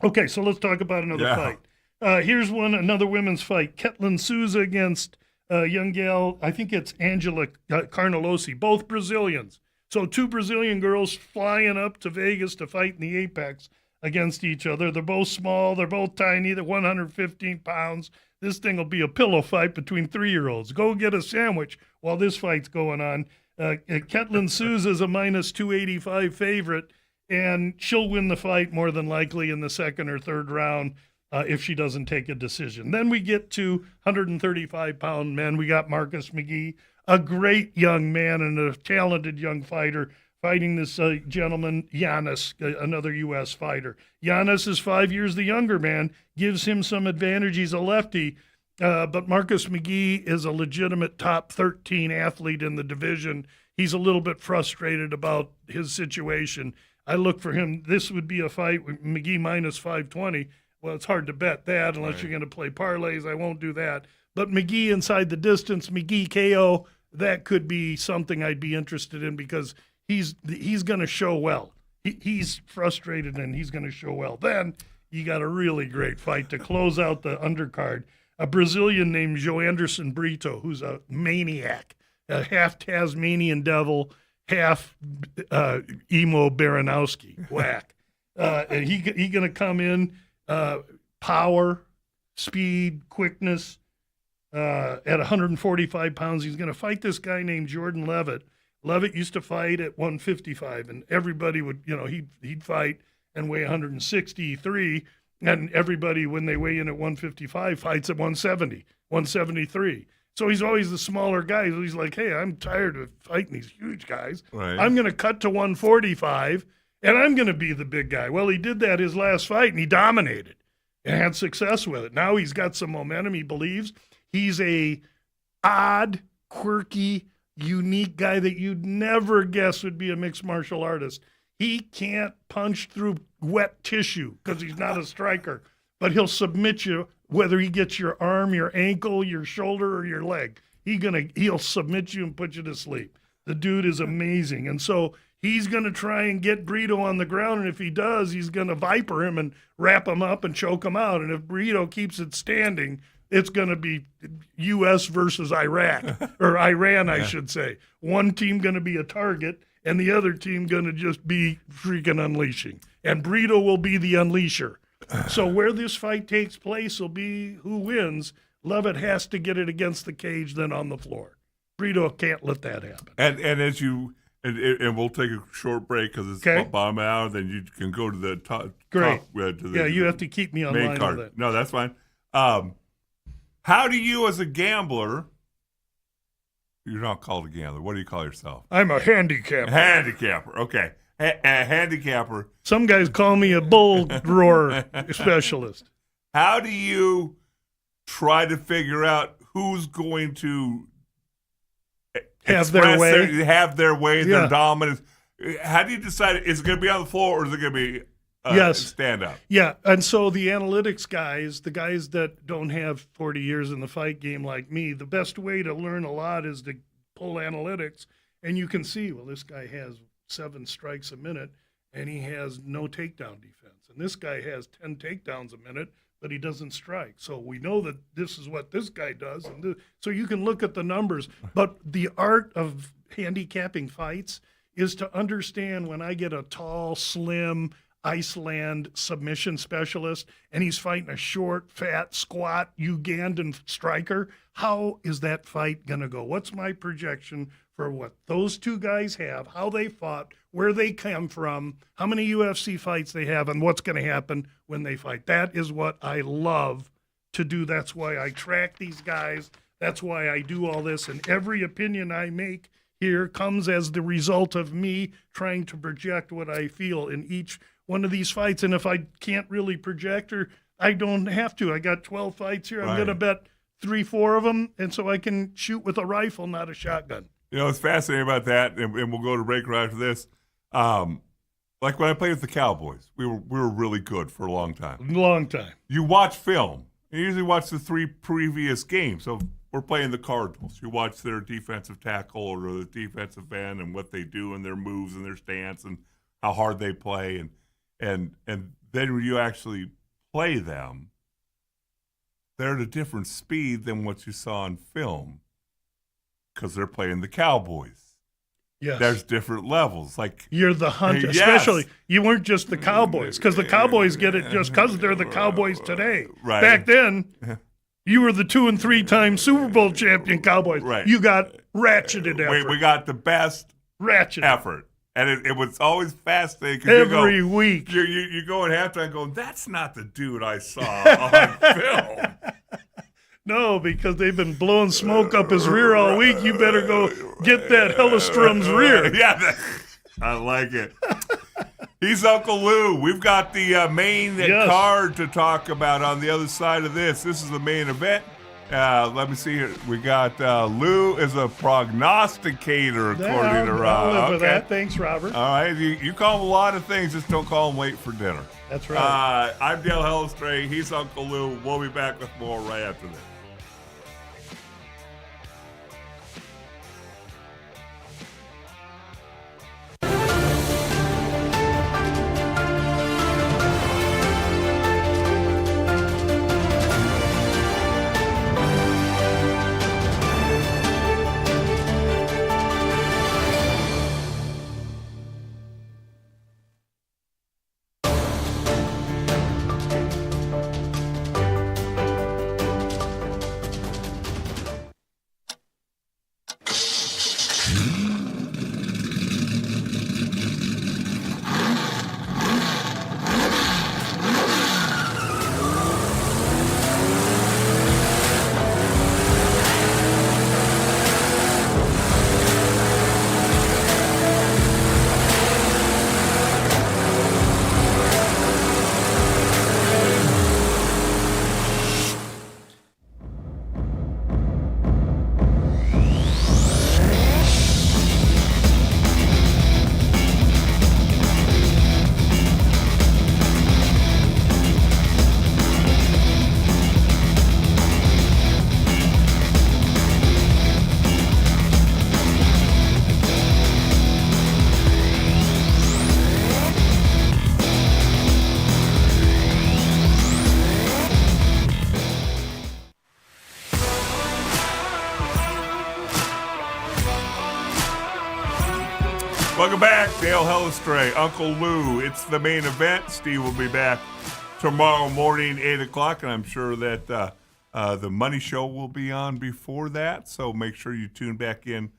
Okay, so let's talk about another fight. Here's another women's fight. Ketlin Souza against young gal, I think it's Angela Carnelosi, both Brazilians. So two Brazilian girls flying up to Vegas to fight in the Apex against each other. They're both small. They're both tiny. They're 115 pounds. This thing will be a pillow fight between 3-year-olds. Go get a sandwich while this fight's going on. Ketlin Souza is a minus 285 favorite, and she'll win the fight more than likely in the second or third round if she doesn't take a decision. Then we get to 135-pound men. We got Marcus McGee, a great young man and a talented young fighter, fighting this gentleman, Giannis, another U.S. fighter. Giannis is 5 years the younger man, gives him some advantage. He's a lefty, but Marcus McGee is a legitimate top 13 athlete in the division. He's a little bit frustrated about his situation. I look for him. This would be a fight with McGee minus 520. Well, it's hard to bet that unless you're going to play parlays. I won't do that. But McGee inside the distance, McGee KO, that could be something I'd be interested in because he's going to show well. he's frustrated and he's going to show well. Then you got a really great fight to close out the undercard. A Brazilian named Joe Anderson Brito, who's a maniac, a half Tasmanian devil, half emo Baranowski, whack. And he going to come in power, speed, quickness. At 145 pounds, he's going to fight this guy named Jordan Levitt. Levitt used to fight at 155, and everybody would, he'd fight and weigh 163, and everybody, when they weigh in at 155, fights at 170, 173. So he's always the smaller guy. So he's like, hey, I'm tired of fighting these huge guys. Right. I'm going to cut to 145, and I'm going to be the big guy. Well, he did that his last fight, and he dominated and had success with it. Now he's got some momentum. He believes he's a odd, quirky, unique guy that you'd never guess would be a mixed martial artist. He can't punch through wet tissue because he's not a striker, but he'll submit you whether he gets your arm, your ankle, your shoulder, or your leg. He'll submit you and put you to sleep. The dude is amazing. And so he's going to try and get Brito on the ground, and if he does, he's going to viper him and wrap him up and choke him out. And if Brito keeps it standing, it's going to be U.S. versus Iraq, or Iran, I should say. One team going to be a target, and the other team going to just be freaking unleashing. And Brito will be the unleasher. So where this fight takes place will be who wins. Levitt has to get it against the cage, then on the floor. Brito can't let that happen. And as you and we'll take a short break because it's bottom hour. Then you can go to the top. Great. You have to keep me online card. with that. No, that's fine. How do you, as a gambler, you're not called a gambler. What do you call yourself? I'm a handicapper. Handicapper. Okay. A handicapper. Some guys call me a bull roar specialist. How do you try to figure out who's going to have their way, their dominance? How do you decide? Is it going to be on the floor or is it going to be stand up? Yeah, and so the analytics guys, the guys that don't have 40 years in the fight game like me, the best way to learn a lot is to pull analytics, and you can see, well, this guy has 7 strikes a minute, and he has no takedown defense. And this guy has 10 takedowns a minute, but he doesn't strike. So we know that this is what this guy does. And so you can look at the numbers. But the art of handicapping fights is to understand when I get a tall, slim, Iceland submission specialist, and he's fighting a short, fat, squat Ugandan striker, how is that fight going to go? What's my projection for what those two guys have, how they fought, where they come from, how many UFC fights they have, and what's going to happen when they fight? That is what I love to do. That's why I track these guys. That's why I do all this. And every opinion I make here comes as the result of me trying to project what I feel in each one of these fights. And if I can't really project, or I don't have to, I got 12 fights here. I'm going to bet 3-4 of them, and so I can shoot with a rifle, not a shotgun. You know, it's fascinating about that, and we'll go to break right after this. Like when I played with the Cowboys, we were really good for a long time. Long time. You watch film. You usually watch the 3 previous games. So we're playing the Cardinals. You watch their defensive tackle or the defensive end and what they do and their moves and their stance and how hard they play. And then when you actually play them, they're at a different speed than what you saw on film because they're playing the Cowboys. Yes. There's different levels. Like you're the hunter, especially you weren't just the Cowboys, because the Cowboys get it just because they're the Cowboys today. Right. Back then, you were the 2 and 3 time Super Bowl champion Cowboys. Right. You got ratcheted effort. We got the best ratcheted effort. And it was always fascinating. Every week. You go at halftime going, that's not the dude I saw on film. No, because they've been blowing smoke up his rear all week. You better go get that Hellestrae's rear. Yeah, I like it. He's Uncle Lou. We've got the main card to talk about on the other side of this. This is the main event. Let me see here. We got Lou is a prognosticator, according to Rob. I'll live with that. Thanks, Robert. All right. You call him a lot of things. Just don't call him late for dinner. That's right. I'm Dale Hellestrae. He's Uncle Lou. We'll be back with more right after this. Welcome back, Dale Hellestrae, Uncle Lou. It's the main event. Steve will be back tomorrow morning, 8 o'clock, and I'm sure that the Money Show will be on before that, so make sure you tune back in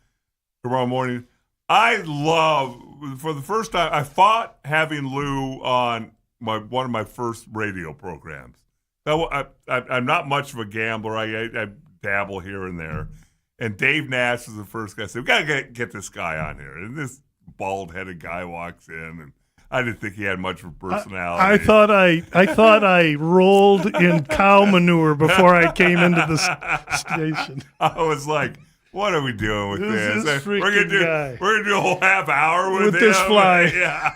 tomorrow morning. I love, for the first time, I fought having Lou on one of my first radio programs. I'm not much of a gambler. I dabble here and there. And Dave Nash is the first guy. I said, we got to get this guy on here. And this bald-headed guy walks in, and I didn't think he had much of a personality. I thought I rolled in cow manure before I came into the station. I was like, what are we doing with this? We're gonna do a whole half hour with this fly. Yeah.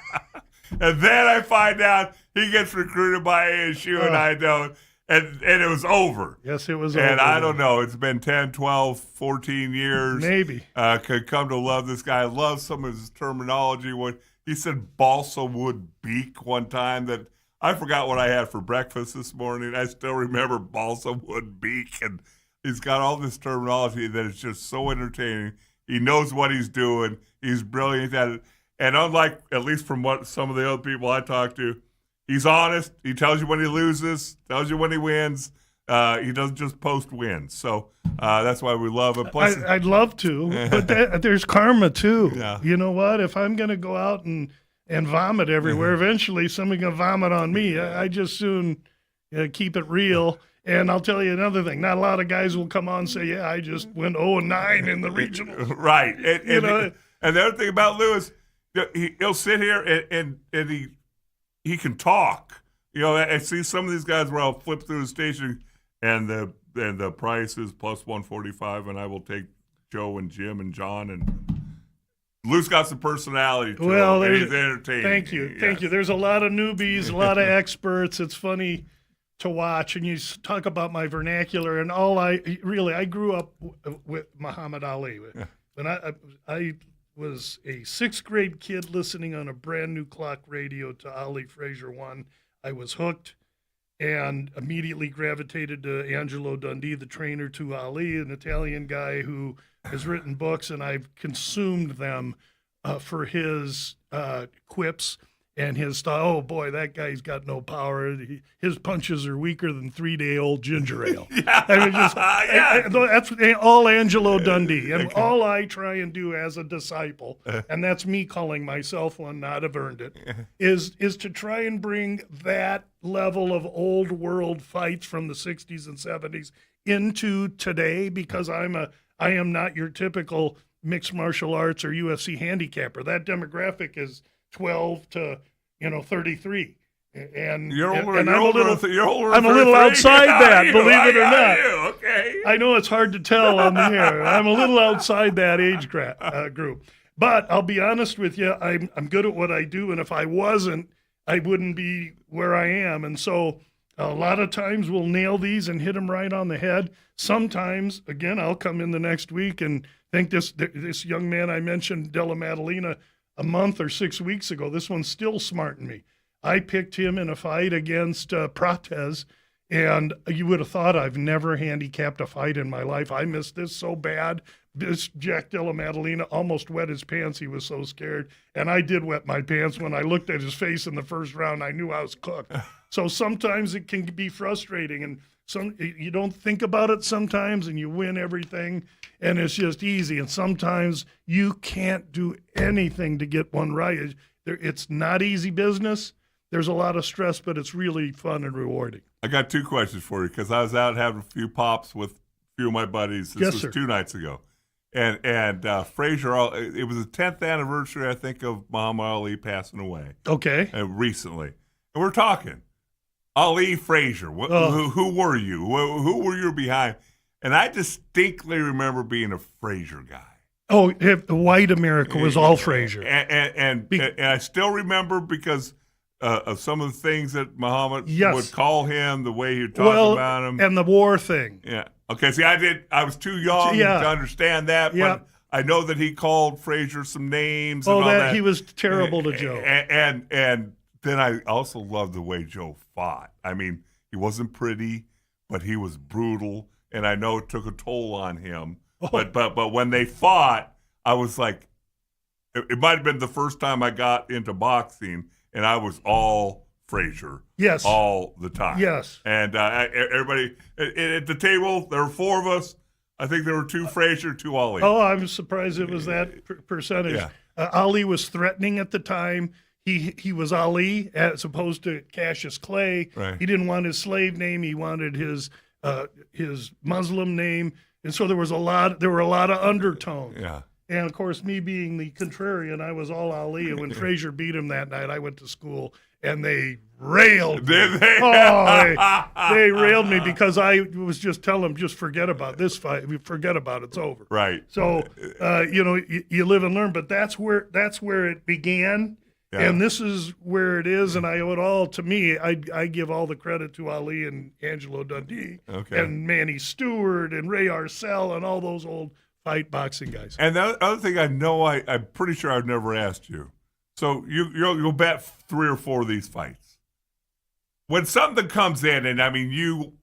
And then I find out he gets recruited by ASU and I don't. And it was over. Yes, it was over. And I don't know. It's been 10, 12, 14 years. Maybe. Could come to love this guy. I love some of his terminology. When he said balsa wood beak one time, that I forgot what I had for breakfast this morning. I still remember balsa wood beak. And he's got all this terminology that is just so entertaining. He knows what he's doing. He's brilliant at it. And unlike, at least from what some of the other people I talk to, he's honest. He tells you when he loses, tells you when he wins. He doesn't just post wins. So that's why we love him. Plus, I'd love to, but there's karma too. Yeah. You know what? If I'm going to go out and vomit everywhere, eventually somebody's going to vomit on me. I just soon keep it real. And I'll tell you another thing. Not a lot of guys will come on and say, yeah, I just went 0-9 in the regional. Right. And the other thing about Lewis, he'll sit here and he can talk. You know, I see some of these guys where I'll flip through the station and the price is plus 145, and I will take Joe and Jim and John, and Lou's got some personality to him, and he's entertaining. Thank you. There's a lot of newbies, a lot of experts. It's funny to watch, and you talk about my vernacular, and I grew up with Muhammad Ali. When I was a sixth grade kid listening on a brand new clock radio to Ali Frazier 1. I was hooked and immediately gravitated to Angelo Dundee, the trainer to Ali, an Italian guy who has written books, and I've consumed them for his quips and his style. Oh, boy, that guy's got no power. His punches are weaker than 3-day-old ginger ale. That's all Angelo Dundee. And all I try and do as a disciple, and that's me calling myself one, not have earned it, is to try and bring that level of old world fights from the 60s and 70s into today, because I am not your typical mixed martial arts or UFC handicapper. That demographic is 12 to 33, and I'm a little outside that. Believe it or not, okay. I know it's hard to tell on the air. I'm a little outside that age group, but I'll be honest with you. I'm good at what I do, and if I wasn't, I wouldn't be where I am. And so, a lot of times we'll nail these and hit them right on the head. Sometimes, again, I'll come in the next week and think this young man I mentioned, Della Maddalena, a month or 6 weeks ago, this one's still smarting me. I picked him in a fight against Prates, and you would have thought I've never handicapped a fight in my life. I missed this so bad. This Jack Della Maddalena almost wet his pants. He was so scared. And I did wet my pants. When I looked at his face in the first round, I knew I was cooked. So sometimes it can be frustrating, and you don't think about it sometimes, and you win everything, and it's just easy. And sometimes you can't do anything to get one right. It's not easy business. There's a lot of stress, but it's really fun and rewarding. I got two questions for you, because I was out having a few pops with a few of my buddies. This was 2 nights ago. And Frazier, it was the 10th anniversary, I think, of Muhammad Ali passing away. Okay. Recently. And we're talking. Ali Frazier, who were you? Who were you behind? And I distinctly remember being a Frazier guy. Oh, white America was all Frazier. And I still remember because of some of the things that Muhammad would call him, the way he would talk about him. And the war thing. Yeah. Okay, see, I was too young to understand that, but I know that he called Frazier some names and all that. He was terrible to Joe. And then I also loved the way Joe fought. I mean, he wasn't pretty, but he was brutal, and I know it took a toll on him. But when they fought, I was like, it might have been the first time I got into boxing, and I was all Frazier. Yes. All the time. Yes. And everybody at the table, there were 4 of us. I think there were 2 Frazier, 2 Ali. Oh, I'm surprised it was that percentage. Yeah. Ali was threatening at the time. He was Ali as opposed to Cassius Clay. Right. He didn't want his slave name. He wanted his Muslim name. And so there were a lot of undertones. Yeah. And of course, me being the contrarian, I was all Ali. And when Frazier beat him that night, I went to school and they railed me. Did they? Oh, they railed me because I was just telling them, just forget about this fight. Forget about it. It's over. Right. So, you live and learn. But that's where it began. Yeah. And this is where it is, and I owe it all to me. I give all the credit to Ali and Angelo Dundee and Manny Stewart and Ray Arcel and all those old fight boxing guys. And the other thing I know, I'm pretty sure I've never asked you. So you'll bet 3 or 4 of these fights. When something comes in, and I mean you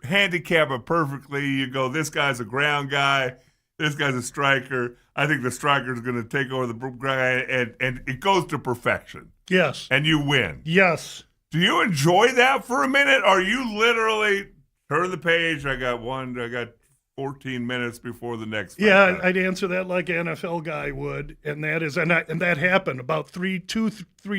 handicap it perfectly. You go, this guy's a ground guy. This guy's a striker. I think the striker is going to take over the guy, and it goes to perfection. Yes. And you win. Yes. Do you enjoy that for a minute? Or you literally turn the page? I got 14 minutes before the next fight. Yeah, I'd answer that like an NFL guy would, and that happened about 3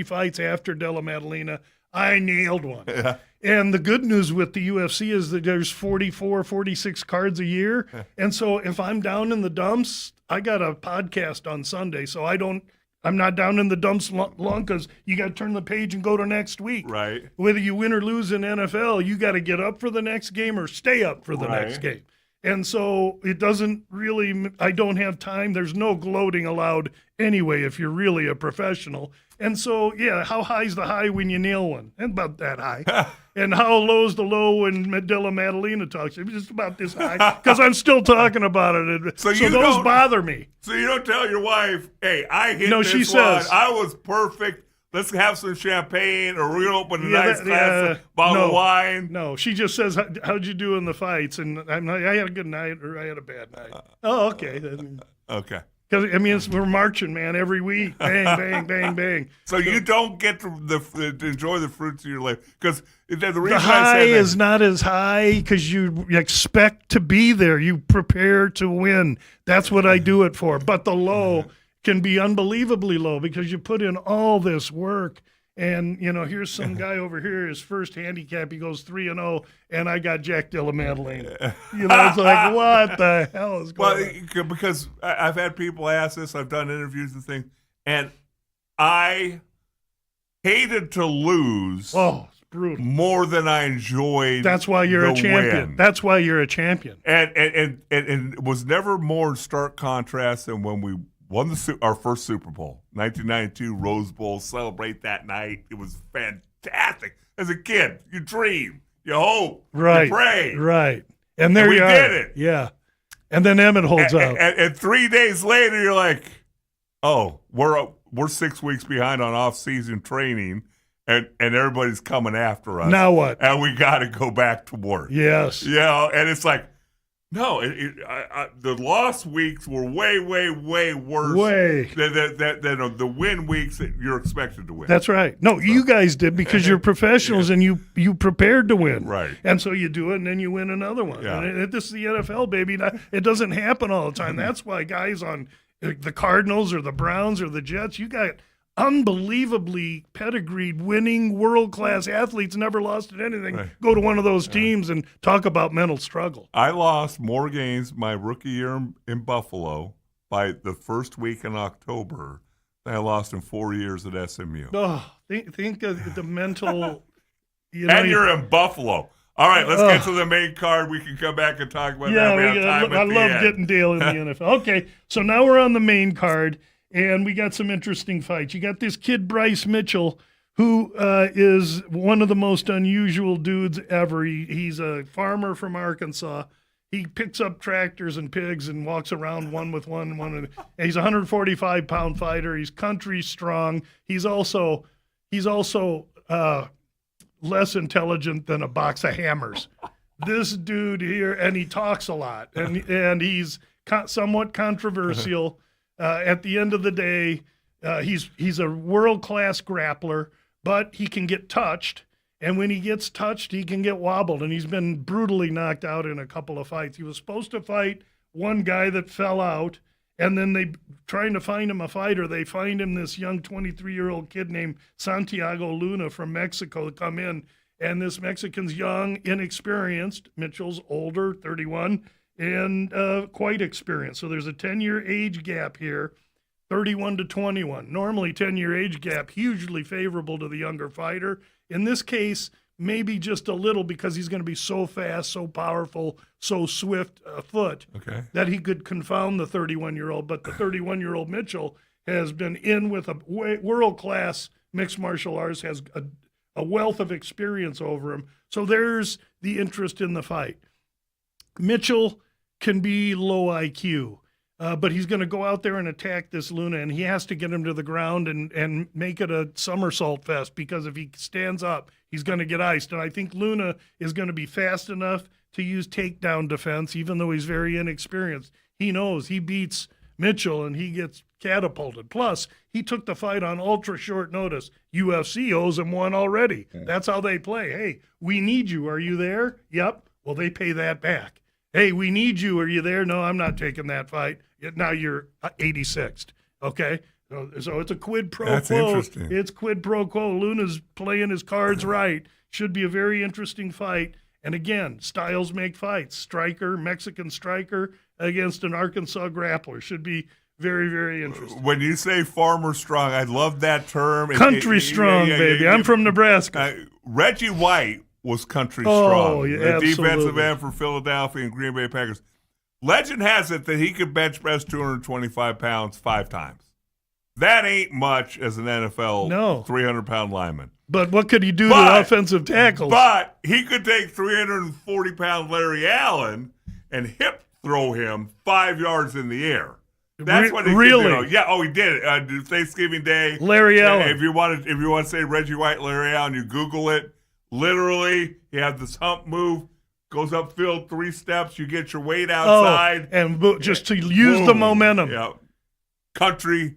fights after Della Maddalena. I nailed one. Yeah. And the good news with the UFC is that there's 44, 46 cards a year. And so if I'm down in the dumps, I got a podcast on Sunday. So I'm not down in the dumps long because you got to turn the page and go to next week. Right. Whether you win or lose in NFL, you got to get up for the next game or stay up for the next game. And so it doesn't really, I don't have time. There's no gloating allowed anyway if you're really a professional. And so, yeah, how high's the high when you nail one? And about that high. And how low's the low when Della Maddalena talks? It's just about this high because I'm still talking about it. So those bother me. So you don't tell your wife, hey, I hit no, this she one. says, I was perfect. Let's have some champagne, or we're going to open a nice glass of bottle of wine. No, she just says, how'd you do in the fights? And I'm like, I had a good night or I had a bad night. Oh, okay. Okay. Because, I mean, we're marching, man, every week. Bang, bang, bang, bang. So you don't get to enjoy the fruits of your labor. Because the reason high is not as high because you expect to be there. You prepare to win. That's what I do it for. But the low can be unbelievably low because you put in all this work. And, here's some guy over here, his first handicap, he goes 3-0, and I got Jack Della Maddalena. It's like, what the hell is going on? Because I've had people ask this, I've done interviews and things, and I hated to lose it's brutal. More than I enjoyed. That's why you're a champion. Win. That's why you're a champion. And it was never more in stark contrast than when we won our first Super Bowl, 1992 Rose Bowl. Celebrate that night. It was fantastic. As a kid, you dream, you hope, right, you pray. Right. And there we you are. did it. Yeah. And then Emmett holds out. And 3 days later, you're like, oh, we're 6 weeks behind on off-season training, and everybody's coming after us. Now what? And we got to go back to work. Yes. And it's like, no, the loss weeks were way, way, way worse than the win weeks that you're expected to win. That's right. No, you guys did because you're professionals and you prepared to win. Right. And so you do it and then you win another one. Yeah. And this is the NFL, baby. It doesn't happen all the time. That's why guys on the Cardinals or the Browns or the Jets, you got unbelievably pedigreed, winning, world-class athletes, never lost at anything, go to one of those teams and talk about mental struggle. I lost more games my rookie year in Buffalo by the first week in October than I lost in 4 years at SMU. Oh, think of the mental... you're in Buffalo. All right, let's get to the main card. We can come back and talk about that. I love getting Dale in the NFL. Okay, so now we're on the main card. And we got some interesting fights. You got this kid, Bryce Mitchell, who is one of the most unusual dudes ever. He's a farmer from Arkansas. He picks up tractors and pigs and walks around one with one. And he's a 145-pound fighter. He's country strong. He's also less intelligent than a box of hammers. This dude here, and he talks a lot, and he's somewhat controversial. At the end of the day, he's a world-class grappler, but he can get touched. And when he gets touched, he can get wobbled. And he's been brutally knocked out in a couple of fights. He was supposed to fight one guy that fell out. And then they, trying to find him a fighter, they find him this young 23-year-old kid named Santiago Luna from Mexico to come in. And this Mexican's young, inexperienced. Mitchell's older, 31, and quite experienced. So there's a 10-year age gap here, 31 to 21. Normally 10-year age gap, hugely favorable to the younger fighter. In this case, maybe just a little because he's going to be so fast, so powerful, so swift foot that he could confound the 31-year-old. But the 31-year-old Mitchell has been in with a world-class mixed martial arts, has a wealth of experience over him. So there's the interest in the fight. Mitchell can be low IQ, but he's going to go out there and attack this Luna, and he has to get him to the ground and make it a somersault fest, because if he stands up, he's going to get iced. And I think Luna is going to be fast enough to use takedown defense, even though he's very inexperienced. He knows he beats Mitchell and he gets catapulted. Plus, he took the fight on ultra short notice. UFC owes him one already. Yeah. That's how they play. Hey, we need you. Are you there? Yep. Well, they pay that back. Hey, we need you. Are you there? No, I'm not taking that fight. Now you're 86th. Okay? So it's a quid pro quo. That's interesting. It's quid pro quo. Luna's playing his cards right. Should be a very interesting fight. And again, styles make fights. Striker, Mexican striker against an Arkansas grappler. Should be very, very interesting. When you say farmer strong, I love that term. Country strong, baby. I'm from Nebraska. Reggie White was country strong. Yeah, the defensive end for Philadelphia and Green Bay Packers. Legend has it that he could bench press 225 pounds 5 times. That ain't much as an NFL 300-pound lineman. But what could he do to offensive tackles? But he could take 340-pound Larry Allen and hip throw him 5 yards in the air. That's what he really could do. Yeah, he did it. Thanksgiving Day. Larry Allen. If you want to say Reggie White, Larry Allen, you Google it. Literally, he had this hump move, goes upfield 3 steps, you get your weight outside. And just to use the momentum. Yeah. Country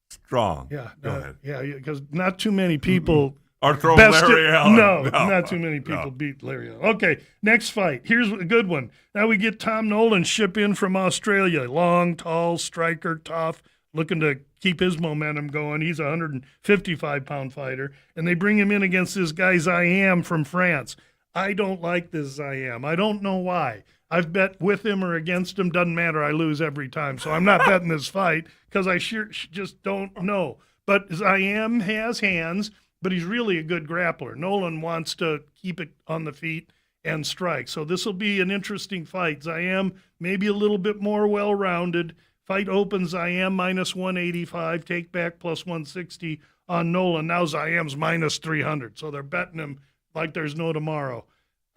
strong. Yeah. Go ahead. Yeah, because not too many people are throwing Larry Allen. No, not too many people beat Larry Allen. Okay, next fight. Here's a good one. Now we get Tom Nolan ship in from Australia. Long, tall, striker, tough, looking to keep his momentum going. He's a 155-pound fighter. And they bring him in against this guy Zayam from France. I don't like this Zayam. I don't know why. I've bet with him or against him. Doesn't matter. I lose every time. So I'm not betting this fight because I just don't know. But Zayam has hands, but he's really a good grappler. Nolan wants to keep it on the feet and strike. So this will be an interesting fight. Zayam maybe a little bit more well-rounded. Fight opens Zayam minus 185, take back plus 160 on Nolan. Now Zayam's minus 300. So they're betting him like there's no tomorrow.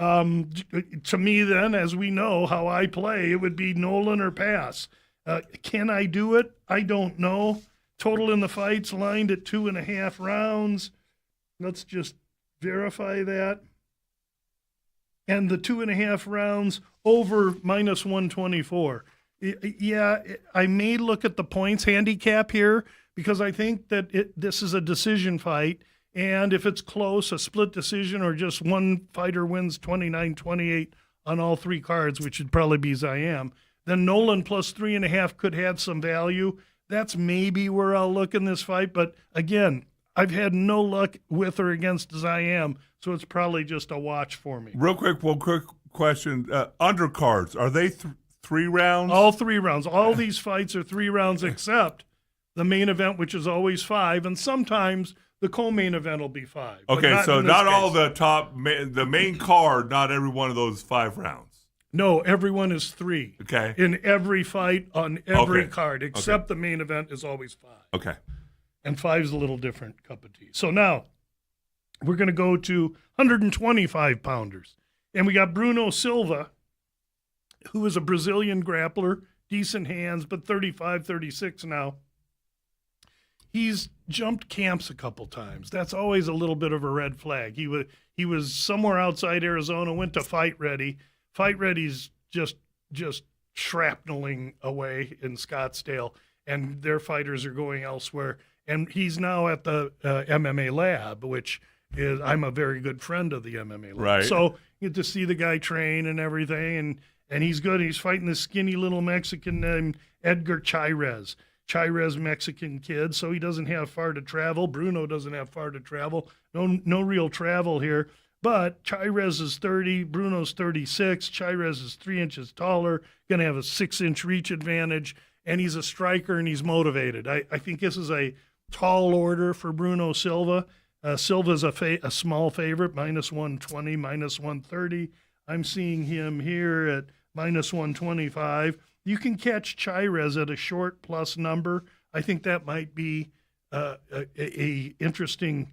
To me, then, as we know how I play, it would be Nolan or pass. Can I do it? I don't know. Total in the fight's lined at 2.5 rounds. Let's just verify that. And the 2.5 rounds over minus 124. Yeah, I may look at the points handicap here because I think that this is a decision fight. And if it's close, a split decision or just one fighter wins 29-28 on all 3 cards, which would probably be Zayam, then Nolan plus 3.5 could have some value. That's maybe where I'll look in this fight. But again, I've had no luck with or against Zayam, so it's probably just a watch for me. Real quick, one quick question. Undercards, are they 3 rounds? All 3 rounds. All these fights are 3 rounds except the main event, which is always 5, and sometimes the co-main event will be 5. Okay, so not all the main card, not every one of those 5 rounds. No, everyone is 3. Okay. In every fight on every card, except the main event is always 5. Okay. And 5 is a little different cup of tea. So now we're going to go to 125-pounders. And we got Bruno Silva, who is a Brazilian grappler, decent hands, but 35, 36 now. He's jumped camps a couple times. That's always a little bit of a red flag. He was somewhere outside Arizona, went to Fight Ready. Fight Ready's just shrapneling away in Scottsdale. and their fighters are going elsewhere. And he's now at the MMA lab, which is, I'm a very good friend of the MMA lab. Right. So you get to see the guy train and everything, and he's good. He's fighting this skinny little Mexican named Edgar Chairez. Chairez, Mexican kid, so he doesn't have far to travel. Bruno doesn't have far to travel. No real travel here. But Chairez is 30, Bruno's 36. Chairez is 3 inches taller, going to have a 6-inch reach advantage, and he's a striker and he's motivated. I think this is a tall order for Bruno Silva. Silva's a small favorite, minus 120, minus 130. I'm seeing him here at minus 125. You can catch Chairez at a short plus number. I think that might be a interesting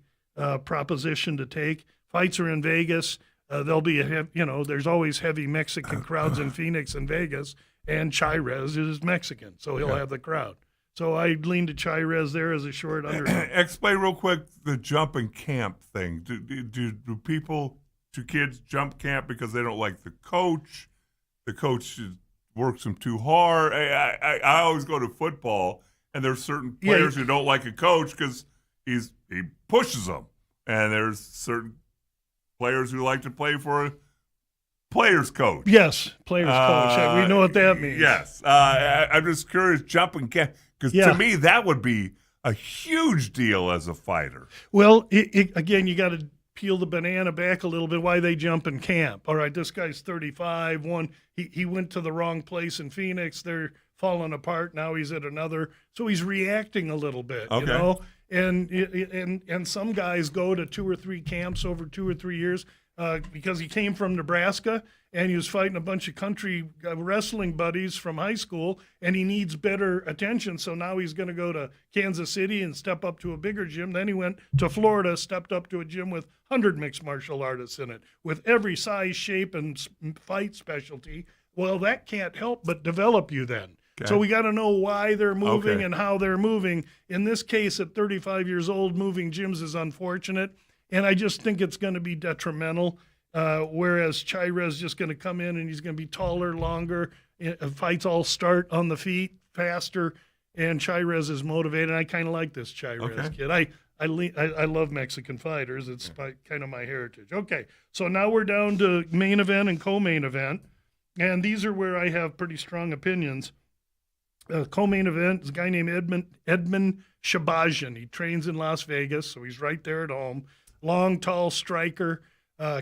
proposition to take. Fights are in Vegas. There'll be there's always heavy Mexican crowds in Phoenix and Vegas, and Chairez is Mexican, so he'll have the crowd. So I lean to Chairez there as a short underdog. Explain real quick the jump and camp thing. Do kids jump camp because they don't like the coach? The coach works them too hard. I always go to football, and there's certain players who don't like a coach because he pushes them, and there's certain players who like to play for a player's coach. Yes, player's coach. We know what that means. Yes. I'm just curious, jumping camp, because to me that would be a huge deal as a fighter. Well, again, you got to peel the banana back a little bit. Why they jump in camp? All right, this guy's 35. He went to the wrong place in Phoenix. They're falling apart. Now he's at another. So he's reacting a little bit, okay. You know? And some guys go to 2 or 3 camps over 2 or 3 years because he came from Nebraska and he was fighting a bunch of country wrestling buddies from high school, and he needs better attention. So now he's going to go to Kansas City and step up to a bigger gym. Then he went to Florida, stepped up to a gym with 100 mixed martial artists in it, with every size, shape, and fight specialty. Well, that can't help but develop you then. Okay. So we got to know why they're moving and how they're moving. In this case, at 35 years old, moving gyms is unfortunate, and I just think it's going to be detrimental. Whereas Chairez just going to come in and he's going to be taller, longer. Fights all start on the feet faster, and Chairez is motivated. I kind of like this Chairez kid. I love Mexican fighters. It's kind of my heritage. Okay, so now we're down to main event and co-main event, and these are where I have pretty strong opinions. Co-main event is a guy named Edmund Shabazian. He trains in Las Vegas, so he's right there at home. Long, tall striker.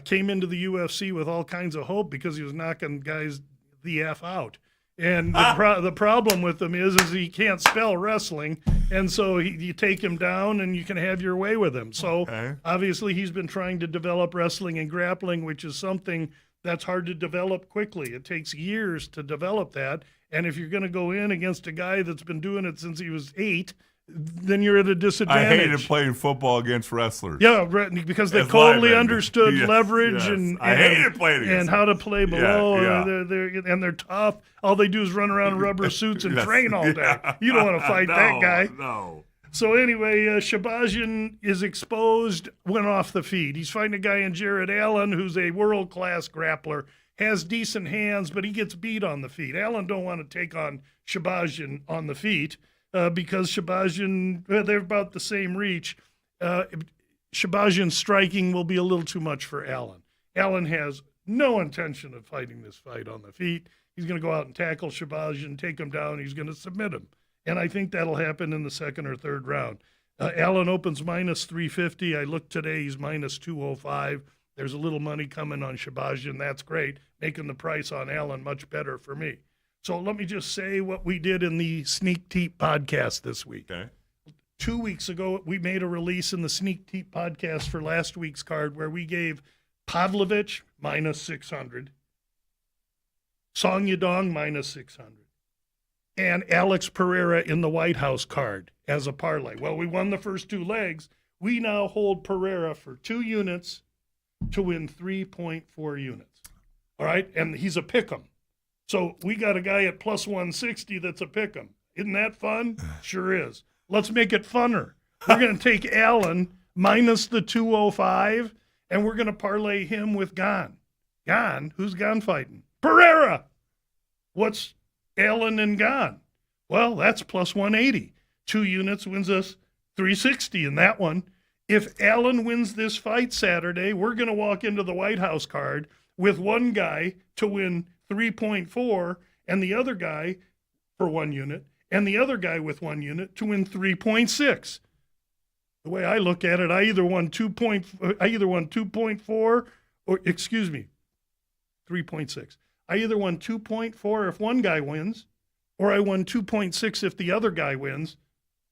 Came into the UFC with all kinds of hope because he was knocking guys the F out. And the problem with him is he can't spell wrestling, and so you take him down and you can have your way with him. So obviously he's been trying to develop wrestling and grappling, which is something that's hard to develop quickly. It takes years to develop that. And if you're going to go in against a guy that's been doing it since he was 8, then you're at a disadvantage. I hated playing football against wrestlers. Yeah, because they totally understood leverage and I hated playing against and how to play below. And they're tough. All they do is run around in rubber suits and train all day. You don't want to fight that guy. No. So anyway, Shabazian is exposed, went off the feet. He's fighting a guy in Jared Allen, who's a world-class grappler, has decent hands, but he gets beat on the feet. Allen don't want to take on Shabazian on the feet. Because Shabazian, they're about the same reach. Shabazian's striking will be a little too much for Allen. Allen has no intention of fighting this fight on the feet. He's going to go out and tackle Shabazian, take him down. He's going to submit him. And I think that'll happen in the second or third round. Allen opens minus 350. I looked today, he's minus 205. There's a little money coming on Shabazian. That's great, making the price on Allen much better for me. So let me just say what we did in the Sneak Teep podcast this week. Okay. 2 weeks ago, we made a release in the Sneak Teep podcast for last week's card where we gave Pavlovich minus 600, Song Yadong minus 600, and Alex Pereira in the White House card as a parlay. Well, we won the first 2 legs. We now hold Pereira for 2 units to win 3.4 units. All right? And he's a pick'em. So we got a guy at plus 160 that's a pick'em. Isn't that fun? Sure is. Let's make it funner. We're going to take Allen minus the 205, and we're going to parlay him with Gane. Gane? Who's Gane fighting? Pereira! What's Allen and Gane? Well, that's plus 180. 2 units wins us 360 in that one. If Allen wins this fight Saturday, we're going to walk into the White House card with one guy to win 3.4 and the other guy for 1 unit and the other guy with 1 unit to win 3.6. The way I look at it, I either won 2.4 or 3.6. I either won 2.4 if one guy wins, or I won 2.6 if the other guy wins.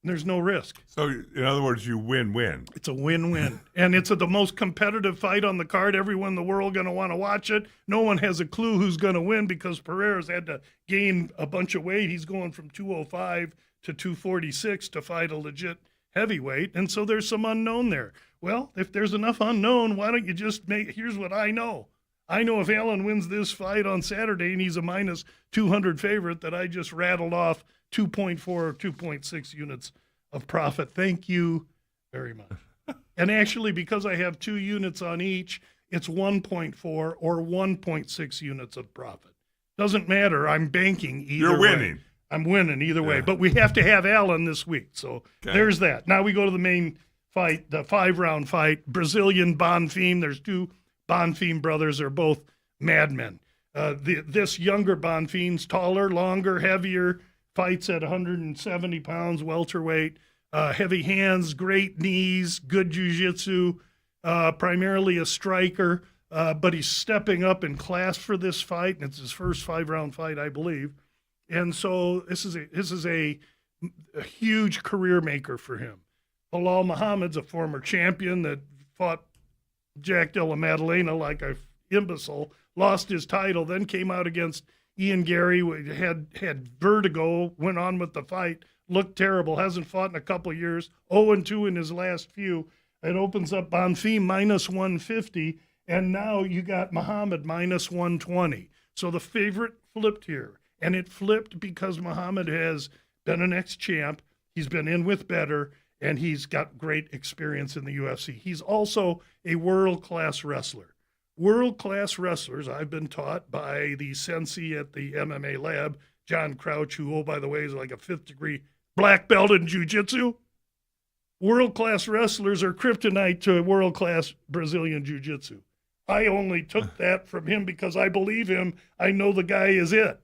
And there's no risk. So, in other words, you win-win. It's a win-win. And it's the most competitive fight on the card. Everyone in the world going to want to watch it. No one has a clue who's going to win because Pereira's had to gain a bunch of weight. He's going from 205 to 246 to fight a legit heavyweight. And so there's some unknown there. Well, if there's enough unknown, why don't you just here's what I know. I know if Allen wins this fight on Saturday and he's a minus 200 favorite, that I just rattled off 2.4 or 2.6 units of profit. Thank you very much. And actually, because I have 2 units on each, it's 1.4 or 1.6 units of profit. Doesn't matter. I'm banking either You're way. winning. I'm winning either way. But we have to have Allen this week. So there's that. Now we go to the main fight, the 5-round fight. Brazilian Bonfim. There's 2 Bonfim brothers. Are both madmen. This younger Bonfim's taller, longer, heavier, fights at 170 pounds, welterweight, heavy hands, great knees, good jiu-jitsu, primarily a striker, but he's stepping up in class for this fight, and it's his first 5-round fight, I believe. And so this is a huge career maker for him. Bilal Muhammad's a former champion that fought Jack Della Maddalena like an imbecile, lost his title, then came out against Ian Gary, had vertigo, went on with the fight, looked terrible, hasn't fought in a couple of years, 0-2 in his last few. It opens up Bonfim minus 150, and now you got Muhammad minus 120. So the favorite flipped here, and it flipped because Muhammad has been an ex-champ, he's been in with better, and he's got great experience in the UFC. He's also a world-class wrestler. World-class wrestlers, I've been taught by the sensei at the MMA lab, John Crouch, who, oh, by the way, is like a 5th-degree black belt in jiu-jitsu. World-class wrestlers are kryptonite to world-class Brazilian jiu-jitsu. I only took that from him because I believe him. I know the guy is it.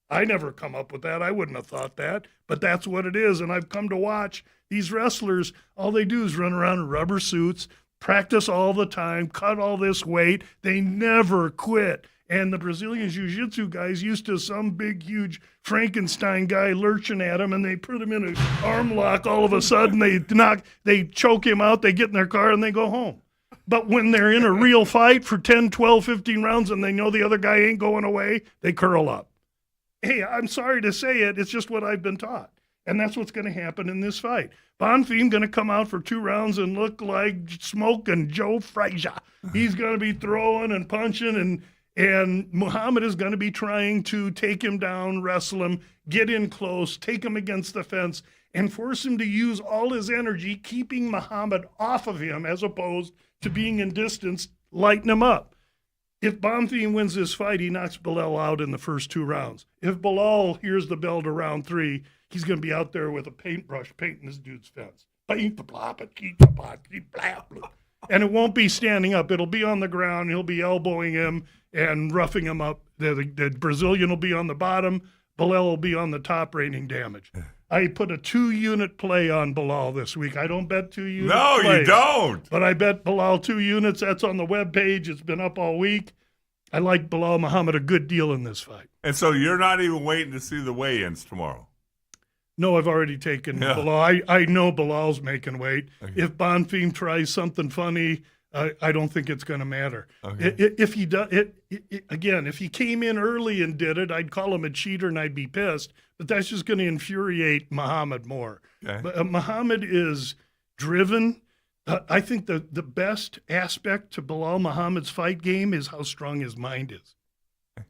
I never come up with that. I wouldn't have thought that, but that's what it is. And I've come to watch these wrestlers. All they do is run around in rubber suits, practice all the time, cut all this weight. They never quit. And the Brazilian jiu-jitsu guys used to some big, huge Frankenstein guy lurching at him, and they put him in an arm lock. All of a sudden, they choke him out, they get in their car, and they go home. But when they're in a real fight for 10, 12, 15 rounds and they know the other guy ain't going away, they curl up. Hey, I'm sorry to say it. It's just what I've been taught. And that's what's going to happen in this fight. Bonfim going to come out for 2 rounds and look like smoking Joe Frazier. He's going to be throwing and punching, and Muhammad is going to be trying to take him down, wrestle him, get in close, take him against the fence, and force him to use all his energy, keeping Muhammad off of him as opposed to being in distance, lighten him up. If Bonfim wins this fight, he knocks Bilal out in the first 2 rounds. If Bilal hears the bell to round 3, he's going to be out there with a paintbrush painting this dude's fence. And it won't be standing up. It'll be on the ground. He'll be elbowing him and roughing him up. The Brazilian will be on the bottom. Bilal will be on the top, raining damage. I put a 2-unit play on Bilal this week. I don't bet 2 units. No, plays, you don't. But I bet Bilal 2 units. That's on the webpage. It's been up all week. I like Bilal Muhammad a good deal in this fight. And so you're not even waiting to see the weigh-ins tomorrow? No, I've already taken Bilal. I know Bilal's making weight. Okay. If Bonfim tries something funny, I don't think it's going to matter. Okay. If he does, again, if he came in early and did it, I'd call him a cheater and I'd be pissed. But that's just going to infuriate Muhammad more. Okay. But Muhammad is driven. I think the best aspect to Bilal Muhammad's fight game is how strong his mind is.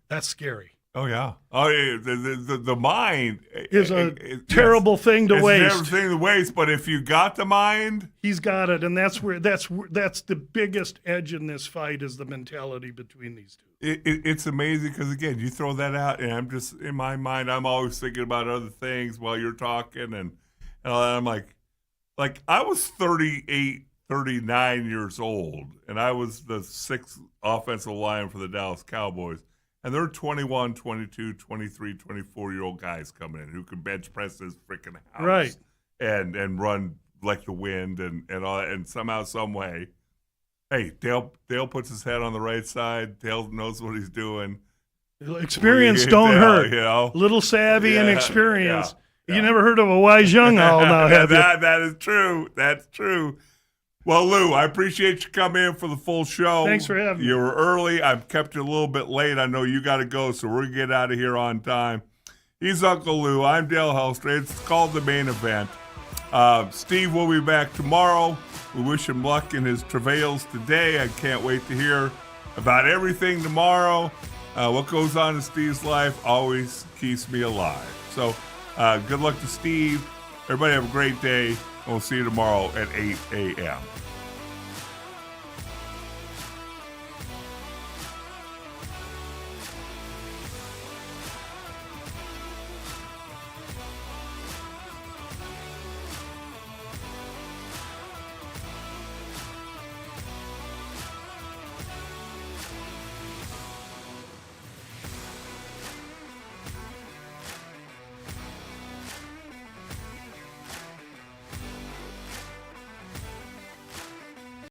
That's scary. Oh yeah. Oh yeah. The mind Is a terrible thing to it's waste. a terrible thing to waste. But if you got the mind, He's got it, and that's the biggest edge in this fight is the mentality between these two. it's amazing because again, you throw that out, and I'm just in my mind, I'm always thinking about other things while you're talking, and I'm like I was 38, 39 years old, and I was the sixth offensive lineman for the Dallas Cowboys. And there are 21, 22, 23, 24-year-old guys coming in who can bench press this freaking house. Right. And run like the wind and all that. And somehow, some way, hey, Dale puts his head on the right side. Dale knows what he's doing. Experience don't hurt. You know? Little savvy and experience. Yeah. You never heard of a wise young owl now, have you? That is true. That's true. Well, Lou, I appreciate you coming in for the full show. Thanks for having me. You were early. I've kept you a little bit late. I know you got to go, so we're going to get out of here on time. He's Uncle Lou. I'm Dale Hellestrae. It's called The Main Event. Steve will be back tomorrow. We wish him luck in his travails today. I can't wait to hear about everything tomorrow. What goes on in Steve's life always keeps me alive. So good luck to Steve. Everybody have a great day. And we'll see you tomorrow at 8 a.m.